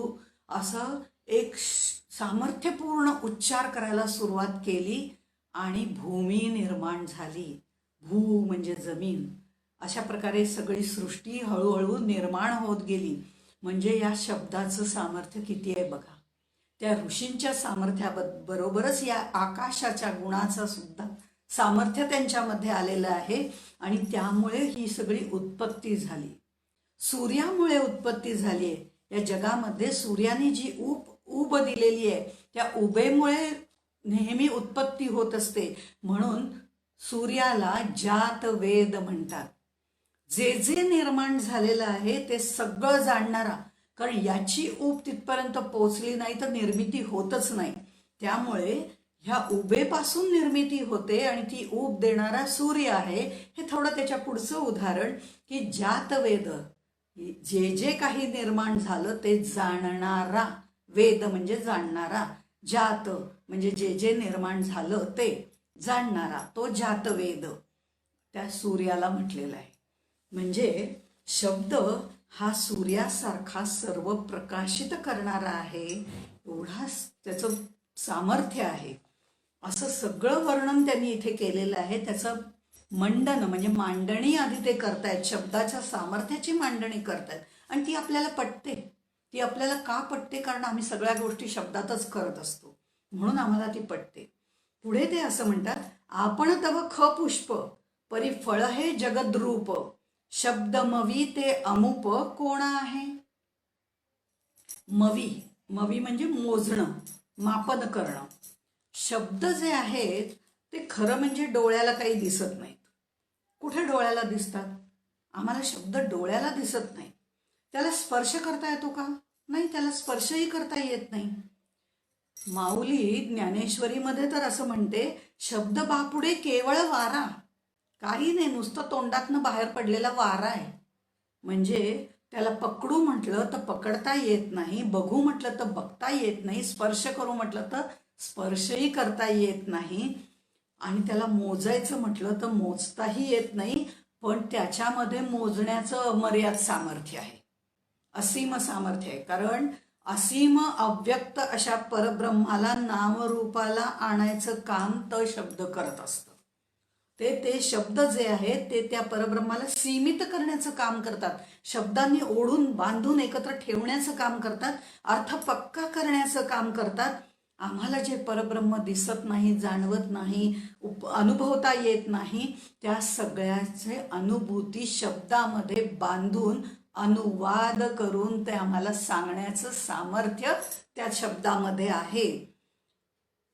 असं एक सामर्थ्यपूर्ण उच्चार करायला सुरुवात केली आणि भूमी निर्माण झाली. भू म्हणजे जमीन. अशा प्रकारे सगळी सृष्टी हळूहळू निर्माण होत गेली. म्हणजे या शब्दाचं सामर्थ्य किती आहे बघा. त्या ऋषींच्या सामर्थ्याबरोबरच या आकाशाच्या गुणाचं सुद्धा सामर्थ्य त्यांच्यामध्ये आलेलं आहे आणि त्यामुळे ही सगळी उत्पत्ती झाली. सूर्यामुळे उत्पत्ती झाली आहे. या जगामध्ये सूर्याने जी ऊब दिलेली आहे त्या उबेमुळे नेहमी उत्पत्ती होत असते. म्हणून सूर्याला जात वेद म्हणतात. जे जे निर्माण झालेलं आहे ते सगळं जाणणारा, कारण याची ऊब तिथपर्यंत पोचली नाही तर निर्मिती होतच नाही. त्यामुळे ह्या उभेपासून निर्मिती होते आणि ती ऊब देणारा सूर्य आहे. हे थोडं त्याच्या पुढचं उदाहरण की जातवेद जे जे काही निर्माण झालं ते जाणणारा, वेद म्हणजे जाणणारा, जात म्हणजे जे जे निर्माण झालं ते जाणणारा, तो जातवेद त्या सूर्याला म्हटलेला आहे. म्हणजे शब्द हा सूर्यासारखा सर्व प्रकाशित करणारा आहे, एवढा त्याचं सामर्थ्य आहे. असं सगळं वर्णन त्यांनी इथे केलेलं आहे. त्याचं मंडन म्हणजे मांडणी आधी ते करतायत, शब्दाच्या सामर्थ्याची मांडणी करतायत आणि ती आपल्याला पटते. ती आपल्याला का पटते? कारण आम्ही सगळ्या गोष्टी शब्दातच करत असतो, म्हणून आम्हाला ती पटते. पुढे ते असं म्हणतात, आपण तव ख पुष्प परी फळ हे जगद्रूप, शब्द मवी ते अमुप कोण आहे. मवी मवी म्हणजे मोजणं, मापन करणं. शब्द जे आहेत ते खरं म्हणजे डोळ्याला काही दिसत नाहीत. कुठे डोळ्याला दिसतात? आम्हाला शब्द डोळ्याला दिसत नाही. त्याला स्पर्श करता येतो का? नाही, त्याला स्पर्शही करता येत नाही. माऊली ज्ञानेश्वरीमध्ये तर असं म्हणते, शब्द बापुडे केवळ वारा, काही नाही, नुसतं तोंडातनं बाहेर पडलेला वारा आहे. म्हणजे त्याला पकडू म्हटलं तर पकडता येत नाही, बघू म्हटलं तर बघता येत नाही, स्पर्श करू म्हटलं तर स्पर्शही करता येत नाही, आणि त्याला मोजायचं म्हटलं तर मोजताही येत नाही. पण त्याच्यामध्ये मोजण्याचं अमर्याद सामर्थ्य आहे, असीम सामर्थ्य आहे. कारण असीम अव्यक्त अशा परब्रह्माला नामरूपाला आणायचं काम तर शब्द करत असतं. ते शब्द जे आहेत ते त्या परब्रह्माला सीमित करण्याचं काम करतात, शब्दांनी ओढून बांधून एकत्र ठेवण्याचं काम करतात, अर्थ पक्का करण्याचं काम करतात. आम्हाला जे परब्रह्म दिसत नाही, जाणवत नाही, अनुभवता येत नाही, त्या सगळ्याचे अनुभूती शब्दामध्ये बांधून अनुवाद करून ते आम्हाला सांगण्याचं सामर्थ्य त्या शब्दामध्ये आहे.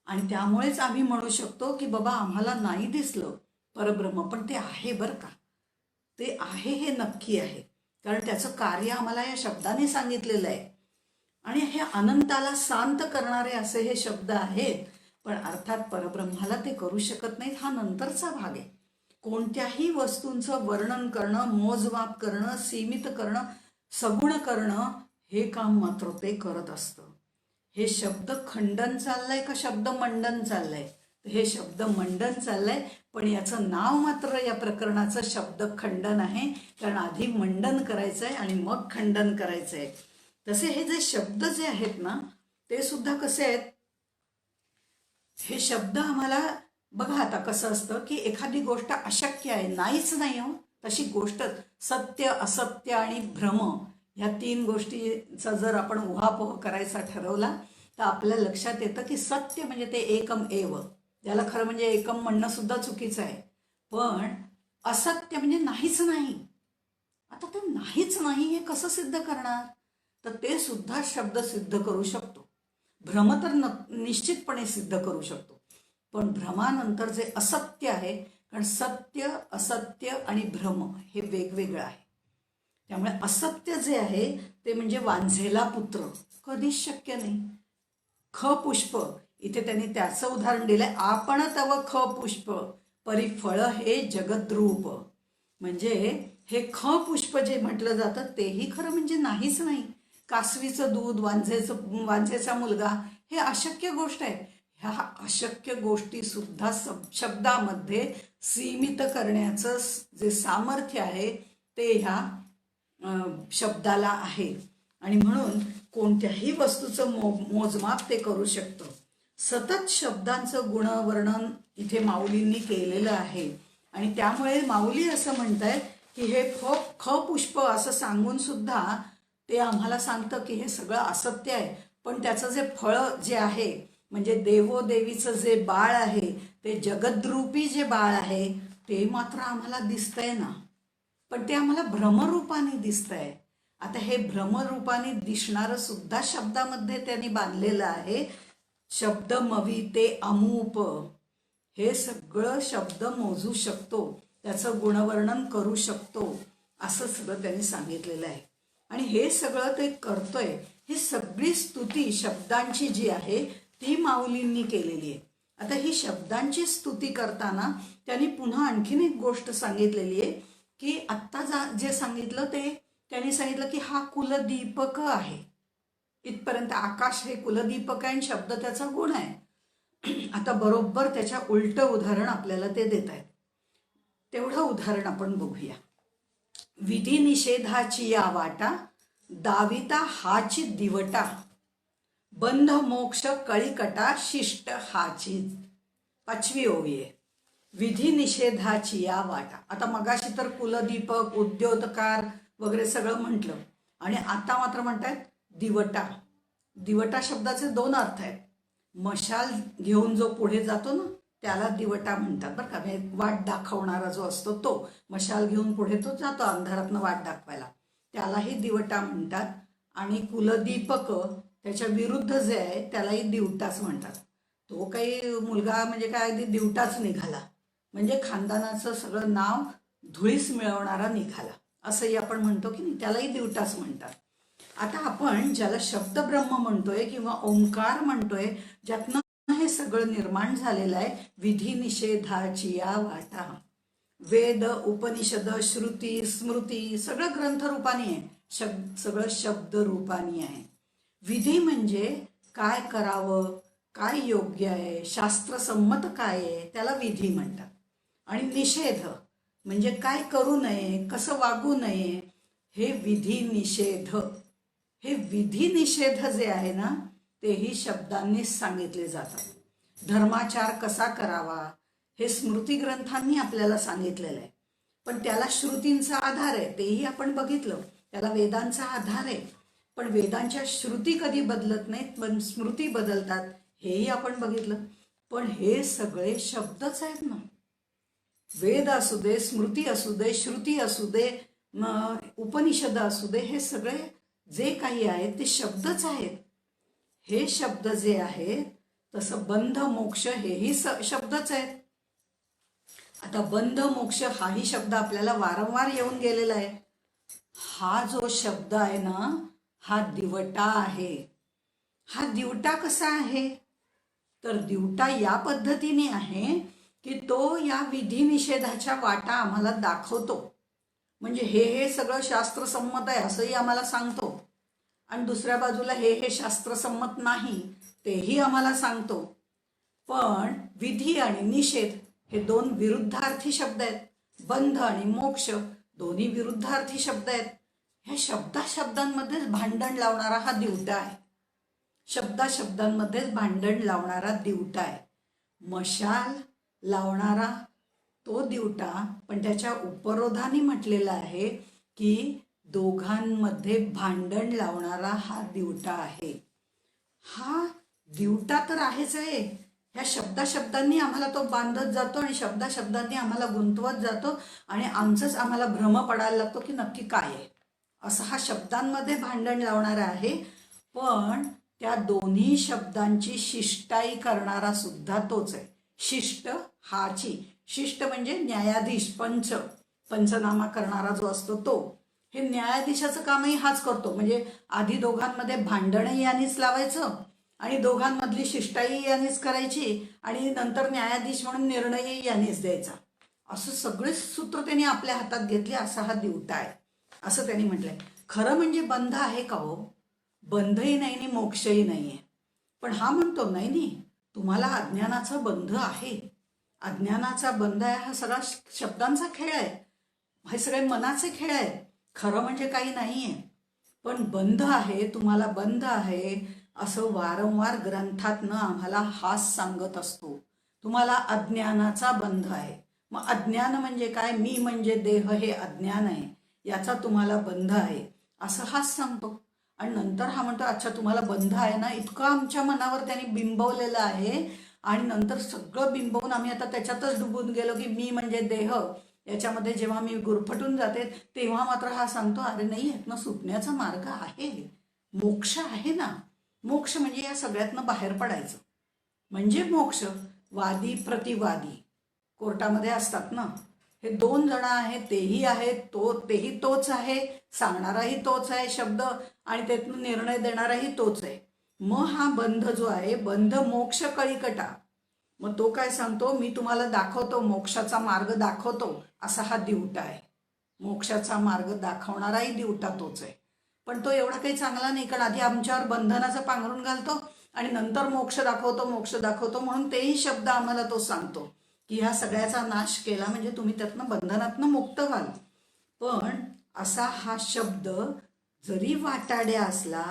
आणि त्यामुळेच आम्ही म्हणू शकतो की बाबा आम्हाला नाही दिसलं परब्रह्म, पण ते आहे बरं का, ते आहे, हे नक्की आहे. कारण त्याचं कार्य आम्हाला या शब्दाने सांगितलेलं आहे. आणि हे अनंताला शांत करणारे असे हे शब्द आहेत. पण अर्थात परब्रह्माला ते करू शकत नाहीत, हा नंतरचा भाग आहे. कोणत्याही वस्तूंचं वर्णन करणं, मोजमाप करणं, सीमित करणं, सगुण करणं, हे काम मात्र ते करत असतं. हे शब्द खंडन चाललंय का शब्द मंडन चाललंय? हे शब्द मंडन चाललंय, पण याचं नाव मात्र या प्रकरणाचं शब्द खंडन आहे. कारण आधी मंडन करायचंय आणि मग खंडन करायचंय. तसे हे जे शब्द जे आहेत ना, ते सुद्धा कसे आहेत? हे शब्द आम्हाला बघा, आता कसं असतं की एखादी गोष्ट अशक्य आहे, नाहीच नाही हो तशी गोष्ट, सत्य, असत्य आणि भ्रम, ह्या तीन गोष्टीचा जर आपण उहापोह करायचा ठरवला तर आपल्या लक्षात येतं की सत्य म्हणजे ते एकम एव, त्याला खरं म्हणजे एकम म्हणणं सुद्धा चुकीचं आहे. पण असत्य म्हणजे नाहीच नाही. आता ते नाहीच नाही हे कसं सिद्ध करणार? तर ते सुद्धा शब्द सिद्ध करू शकतो. भ्रम तर निश्चितपणे सिद्ध करू शकतो. पण भ्रमानंतर जे असत्य आहे, कारण सत्य, असत्य आणि भ्रम हे वेगवेगळं आहे. त्यामुळे असत्य जे आहे ते म्हणजे वांझेला पुत्र, कधीच शक्य नाही. ख पुष्प, इथे त्यांनी त्याचं उदाहरण दिलंय, आपण तव ख पुष्प परी फळ हे जगद्रूप. म्हणजे हे ख पुष्प जे म्हटलं जातं तेही खरं म्हणजे नाहीच नाही. कासवीचं दूध, वांझेचा मुलगा, हे अशक्य गोष्ट आहे. ह्या अशक्य गोष्टी सुद्धा शब्दामध्ये सीमित करण्याचं जे सामर्थ्य आहे ते ह्या शब्दाला आहे. आणि म्हणून कोणत्याही वस्तूचं मोजमाप ते करू शकतं. सतत शब्दांचं गुणवर्णन इथे माऊलींनी केलेलं आहे. आणि त्यामुळे माऊली असं म्हणतायत की हे ख पुष्प असं सांगून सुद्धा ते आम्हाला सांगतं की हे सगळं असत्य आहे. पण त्याचं जे फळ जे आहे, म्हणजे देवोदेवीचं जे बाळ आहे, ते जगद्रूपी जे बाळ आहे, ते मात्र आम्हाला दिसतंय ना. पण ते आम्हाला भ्रमरूपाने दिसतंय. आता हे भ्रमरूपाने दिसणारं सुद्धा शब्दामध्ये त्यांनी बांधलेलं आहे. शब्द मवी ते अमूप, हे सगळं शब्द मोजू शकतो, त्याचं गुणवर्णन करू शकतो, असं सगळं त्यांनी सांगितलेलं आहे. आणि हे सगळं ते करतोय. ही सगळी स्तुती शब्दांची जी आहे ती माऊलींनी केलेली आहे. आता ही शब्दांची स्तुती करताना त्यांनी पुन्हा आणखीन एक गोष्ट सांगितलेली आहे की आत्ता जे सांगितलं ते त्यांनी सांगितलं की हा कुलदीपक आहे. इथपर्यंत आकाश हे कुलदीपक आहे आणि शब्द त्याचा गुण आहे. आता बरोबर त्याच्या उलट उदाहरण आपल्याला ते देत आहेत. तेवढं उदाहरण आपण बघूया. विधी निषेधाची या वाटा, दाविता हाची दिवटा, बंध मोक्ष कळीकटा, शिष्ट हाची. 5वी ओवी आहे. विधी निषेधाची या वाटा. आता मगाशी तर कुलदीपक, उद्योतकार वगैरे सगळं म्हटलं आणि आता मात्र म्हणतायत दिवटा. दिवटा शब्दाचे दोन अर्थ आहेत. मशाल घेऊन जो पुढे जातो ना त्याला दिवटा म्हणतात बरं का. म्हणजे वाट दाखवणारा जो असतो तो, मशाल घेऊन पुढे तो जातो अंधारातनं वाट दाखवायला, त्यालाही दिवटा म्हणतात. आणि कुलदीपक त्याच्या विरुद्ध जे आहे त्यालाही दिवटाच म्हणतात. तो काही मुलगा म्हणजे काय अगदी दिवटाच निघाला, म्हणजे खानदानाचं सगळं नाव धुळीस मिळवणारा निघाला असंही आपण म्हणतो की नाही, त्यालाही दिवटाच म्हणतात. आता आपण ज्याला शब्द ब्रह्म म्हणतोय किंवा ओंकार म्हणतोय, ज्यातनं हे सगळं निर्माण झालेलं आहे, विधी निषेधाची या वाटा. वेद, उपनिषद, श्रुती, स्मृती सगळं ग्रंथरूपाने आहे, सगळं शब्द रूपाने आहे. विधी म्हणजे काय करावं, काय योग्य आहे, शास्त्रसंमत काय आहे, त्याला विधी म्हणतात. आणि निषेध म्हणजे काय करू नये, कसं वागू नये, हे विधी निषेध. हे विधी निषेध जे आहे ना तेही शब्दांनीच सांगितले जातात. धर्माचार कसा करावा हे स्मृती ग्रंथांनी आपल्याला सांगितलेलं आहे, पण त्याला श्रुतींचा आधार आहे तेही आपण बघितलं. त्याला वेदांचा आधार आहे, पण वेदांच्या श्रुती कधी बदलत नाहीत, पण स्मृती बदलतात हेही आपण बघितलं. पण हे सगळे शब्दच आहेत ना. वेद असू दे, स्मृती असू दे, श्रुती असू दे, उपनिषद असू दे, हे सगळे जे काही आहेत ते शब्दच आहेत. हे शब्द जे आहेत तसं बंध मोक्ष हेही शब्दच आहेत. आता बंध मोक्ष हाही शब्द आपल्याला वारंवार येऊन गेलेला आहे. हा जो शब्द आहे ना हा दिवटा आहे. हा दिवटा कसा आहे तर दिवटा या पद्धतीने आहे की तो या विधी निषेधाच्या वाटा आम्हाला दाखवतो. म्हणजे हे सगळं शास्त्रसंमत आहे असंही आम्हाला सांगतो, आणि दुसऱ्या बाजूला हे शास्त्रसंमत नाही तेही आम्हाला सांगतो. पण विधी आणि निषेध हे दोन विरुद्धार्थी शब्द आहेत. बंध आणि मोक्ष दोन्ही विरुद्धार्थी शब्द आहेत. ह्या शब्दांमध्येच भांडण लावणारा हा दिवटा आहे. शब्दांमध्येच भांडण लावणारा दिवटा आहे. मशाल लावणारा तो दिवटा, पण त्याच्या उपरोधाने म्हटलेला आहे की दोघांमध्ये भांडण लावणारा हा दिवटा आहे. हा दिवटा तर आहेच आहे. ह्या शब्दांनी आम्हाला तो बांधत जातो आणि शब्दांनी आम्हाला गुंतवत जातो आणि आमचंच आम्हाला भ्रम पडायला लागतो की नक्की काय आहे. असं हा शब्दांमध्ये भांडण लावणारा आहे. पण त्या दोन्ही शब्दांची शिष्टाई करणारा सुद्धा तोच आहे. शिष्ट हाची, शिष्ट म्हणजे न्यायाधीश, पंचनामा करणारा जो असतो तो. हे न्यायाधीशाचं कामही हाच करतो. म्हणजे आधी दोघांमध्ये भांडणही यानेच लावायचं आणि दोघांमधली शिष्टाई यानेच करायची आणि नंतर न्यायाधीश म्हणून निर्णयही यानेच द्यायचा. असं सगळे सूत्र त्यांनी आपल्या हातात घेतले. असा हा दिवटा आहे असं त्यांनी म्हटलंय. खरं म्हणजे बंध आहे का हो? बंधही नाही आणि मोक्षही नाहीये. पण हा म्हणतो नाही, तुम्हाला अज्ञानाचा बंध आहे. अज्ञानाचा बंध आहे हा सगळा शब्दांचा खेळ आहे, हे सगळे मनाचे खेळ आहेत. खरं म्हणजे काही नाहीये, पण बंध आहे, तुम्हाला बंध आहे असं वारंवार ग्रंथातनं आम्हाला हाच सांगत असतो. तुम्हाला अज्ञानाचा बंध आहे. मग अज्ञान म्हणजे काय? मी म्हणजे देह हे अज्ञान आहे, याचा तुम्हाला बंध आहे असं हाच सांगतो. आणि नंतर हा म्हणतो अच्छा तुम्हाला बंध आहे ना. इतकं आमच्या मनावर त्यांनी बिंबवलेलं आहे आणि नंतर सगळं बिंबवून आम्ही आता त्याच्यातच डुबून गेलो की मी म्हणजे देह. याच्यामध्ये जेव्हा मी गुरफटून जाते तेव्हा मात्र हा सांगतो अरे नाही, यातनं सुटण्याचा मार्ग आहे, मोक्ष आहे ना. मोक्ष म्हणजे या सगळ्यातनं बाहेर पडायचं म्हणजे मोक्ष. वादी प्रतिवादी कोर्टामध्ये असतात ना, हे दोन जण आहेत, तेही आहेत, तेही तोच आहे, सांगणाराही तोच आहे शब्द आणि त्यातून निर्णय देणाराही तोच आहे. मग हा बंध जो आहे, बंध मोक्ष कळीकटा, मग तो काय सांगतो? मी तुम्हाला दाखवतो, मोक्षाचा मार्ग दाखवतो, असा हा दिवटा आहे. मोक्षाचा मार्ग दाखवणाराही दिवटा तोच आहे. पण तो एवढा काही चांगला नाही, कारण आधी आमच्यावर बंधनाचं पांघरून घालतो आणि नंतर मोक्ष दाखवतो म्हणून तेही शब्द आम्हाला तो सांगतो की ह्या सगळ्याचा नाश केला म्हणजे तुम्ही त्यातनं बंधनातनं मुक्त व्हाल. पण असा हा शब्द जरी वाटाड्या असला,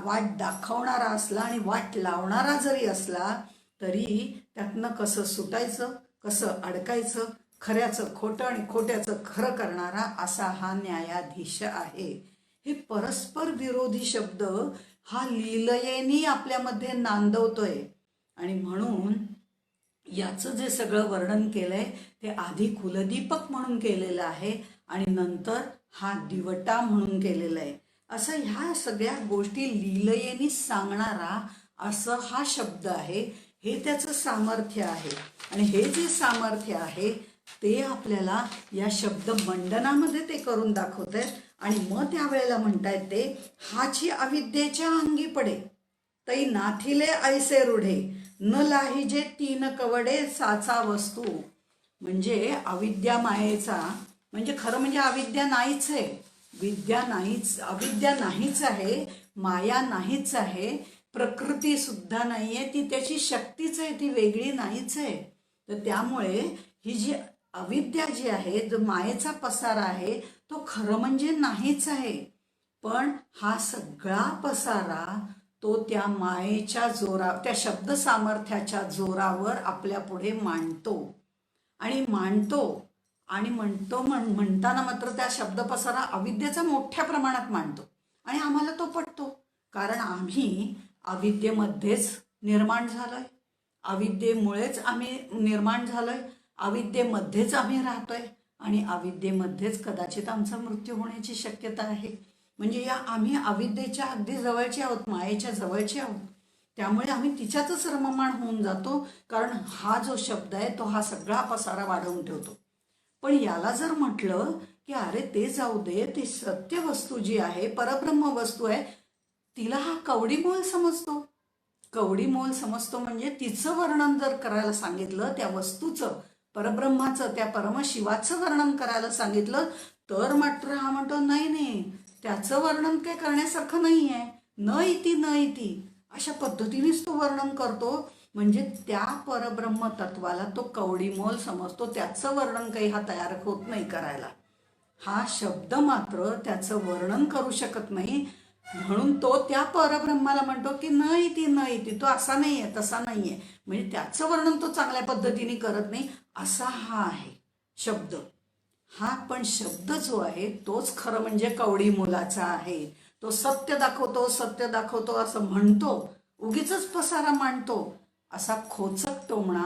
वाट दाखवणारा असला आणि वाट लावणारा जरी असला, तरी त्यातनं कसं सुटायचं कसं अडकायचं, खऱ्याचं खोटं आणि खोट्याचं खरं करणारा असा हा न्यायाधीश आहे. हे परस्पर विरोधी शब्द हा लीलयेने आपल्यामध्ये नांदवतोय. आणि म्हणून याचं जे सगळं वर्णन केलंय ते आधी कुलदीपक म्हणून केलेलं आहे आणि नंतर हा दिवटा म्हणून केलेला आहे. असं ह्या सगळ्या गोष्टी लीलयेने सांगणारा असं हा शब्द आहे. हे त्याचं सामर्थ्य आहे. आणि हे जे सामर्थ्य आहे ते आपल्याला या शब्द मंडनामध्ये ते करून दाखवत आहेत. आणि मग त्यावेळेला म्हणतायत ते हाची अविद्येच्या अंगी पडे तै नाथिले ऐसे रूढे न लाहिजे तीन कवडे साचा वस्तू. म्हणजे अविद्या मायेचा म्हणजे खरं म्हणजे अविद्या नाहीच आहे, विद्या नाहीच, अविद्या नाहीच आहे, माया नाहीच आहे, प्रकृती सुद्धा नाहीये, ती त्याची शक्तीच आहे, ती वेगळी नाहीच आहे. तर त्यामुळे ही जी अविद्या जी आहे, जो मायेचा पसारा आहे, तो खरं म्हणजे नाहीच आहे. पण हा सगळा पसारा तो त्या मायेच्या जोरावर, त्या शब्द सामर्थ्याच्या जोरावर आपल्या पुढे मांडतो आणि म्हणताना मात्र त्या शब्द पसारा अविद्येचा मोठ्या प्रमाणात मांडतो. आणि आम्हाला तो पटतो, कारण आम्ही अविद्येमध्येच निर्माण झालोय, अविद्येमुळेच आम्ही निर्माण झालोय, अविद्येमध्येच आम्ही राहतोय आणि अविद्येमध्येच कदाचित आमचा मृत्यू होण्याची शक्यता आहे. म्हणजे या आम्ही अविद्येच्या अगदी जवळचे आहोत, मायेच्या जवळचे आहोत. त्यामुळे आम्ही तिच्यातच रममाण होऊन जातो, कारण हा जो शब्द आहे तो हा सगळा पसारा वाढवून ठेवतो. पण याला जर म्हटलं की अरे ते जाऊ दे, ती सत्य वस्तू जी आहे, परब्रह्म वस्तू आहे, तिला हा कवडीमोल समजतो. कवडीमोल समजतो म्हणजे तिचं वर्णन जर करायला सांगितलं, त्या वस्तूचं, परब्रह्माचं, त्या परमशिवाचं वर्णन करायला सांगितलं, तर मात्र हा म्हणतो नाही नाही, त्याचं वर्णन काय करण्यासारखं नाही आहे, न इति अशा पद्धतीनेच तो वर्णन करतो. म्हणजे त्या परब्रह्म तत्वाला तो कवडीमोल समजतो, त्याचं वर्णन काही हा तयार होत नाही करायला. हा शब्द मात्र त्याचं वर्णन करू शकत नाही, म्हणून तो त्या परब्रह्माला म्हणतो की न इति, तो असा नाहीये, तसा नाहीये. म्हणजे त्याचं वर्णन तो चांगल्या पद्धतीने करत नाही, असा हा आहे शब्द. हा पण शब्द जो आहे तोच खरं म्हणजे कवडी मोलाचा आहे. तो सत्य दाखवतो असं म्हणतो, उगीच पसारा मांडतो, असा खोचक टोमणा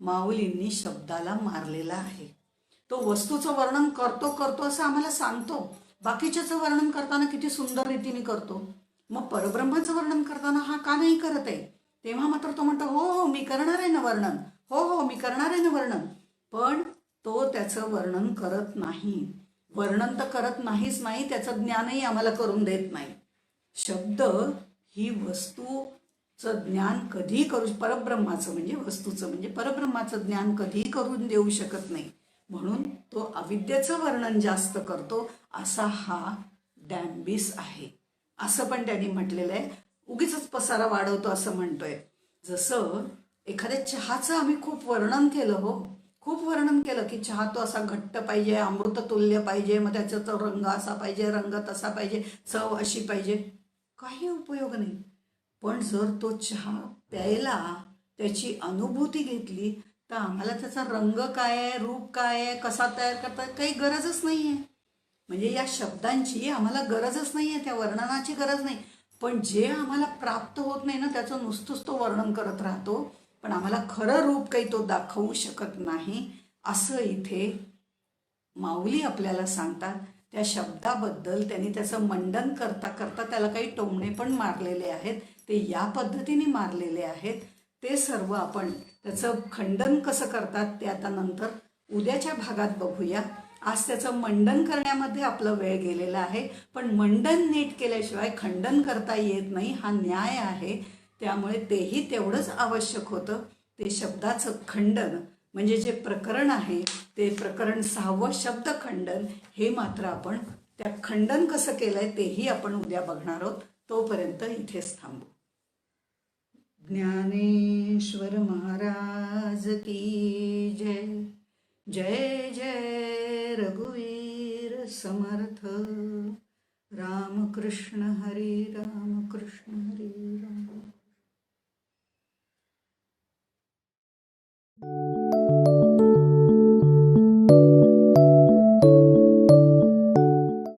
माऊलींनी शब्दाला मारलेला आहे. तो वस्तूचं वर्णन करतो असं आम्हाला सांगतो, बाकीच्याचं वर्णन करताना किती सुंदर रीतीने करतो. मग परब्रह्माचं वर्णन करताना हा का नाही करत आहे? तेव्हा मात्र तो म्हणतो हो मी करणार आहे ना वर्णन, हो मी करणार आहे ना वर्णन. पण तो त्याचं वर्णन करत नाही. वर्णन तर करत नाहीच नाही, त्याचं ज्ञानही आम्हाला करून देत नाही. शब्द ही वस्तूचं ज्ञान कधी करू, परब्रह्माचं म्हणजे वस्तूचं म्हणजे परब्रह्माचं ज्ञान कधी करून देऊ शकत नाही. म्हणून तो अविद्येचं वर्णन जास्त करतो, असा हा डॅम्बिस आहे. असं पण त्यांनी म्हटलेलं आहे. उगीच पसारा वाढवतो असं म्हणतोय. जसं एखाद्या चहाचं आम्ही खूप वर्णन केलं की चहा तो असा घट्ट पाहिजे, अमृततुल्य पाहिजे, मग त्याचा तो रंग असा पाहिजे, रंग तसा पाहिजे, चव अशी पाहिजे, काही उपयोग नाही. पण जर तो चहा प्यायला त्याची अनुभूती घेतली तर आम्हाला त्याचा रंग काय आहे, रूप काय आहे, कसा तयार करतात, काही गरजच नाही आहे. म्हणजे या शब्दांची आम्हाला गरजच नाही आहे, त्या वर्णनाची गरज नाही. पण जे आम्हाला प्राप्त होत नाही ना, त्याचं नुसतंच तो वर्णन करत राहतो, पण आम्हाला खरं रूप काही तो दाखवू शकत नाही. असं इथे माऊली आपल्याला सांगतात. त्या शब्दाबद्दल त्यांनी त्याचं मंडन करता करता त्याला काही टोमणे पण मारलेले आहेत, ते या पद्धतीने मारलेले आहेत. ते सर्व आपण त्याचं खंडन कसं करतात ते आता नंतर उद्याच्या भागात बघूया. आज त्याचं मंडन करण्यामध्ये आपला वेळ गेलेला आहे, पण मंडन नीट केल्याशिवाय खंडन करता येत नाही, हा न्याय आहे. त्यामुळे तेही तेवढंच आवश्यक होतं. ते शब्दाचं खंडन म्हणजे जे प्रकरण आहे ते प्रकरण 6वं शब्द खंडन, हे मात्र आपण त्या खंडन कसं केलंय तेही आपण उद्या बघणार आहोत. तोपर्यंत इथेच थांबू. ज्ञानेश्वर महाराज की जय. जय जय रघुवीर समर्थ. रामकृष्ण हरी रामकृष्ण.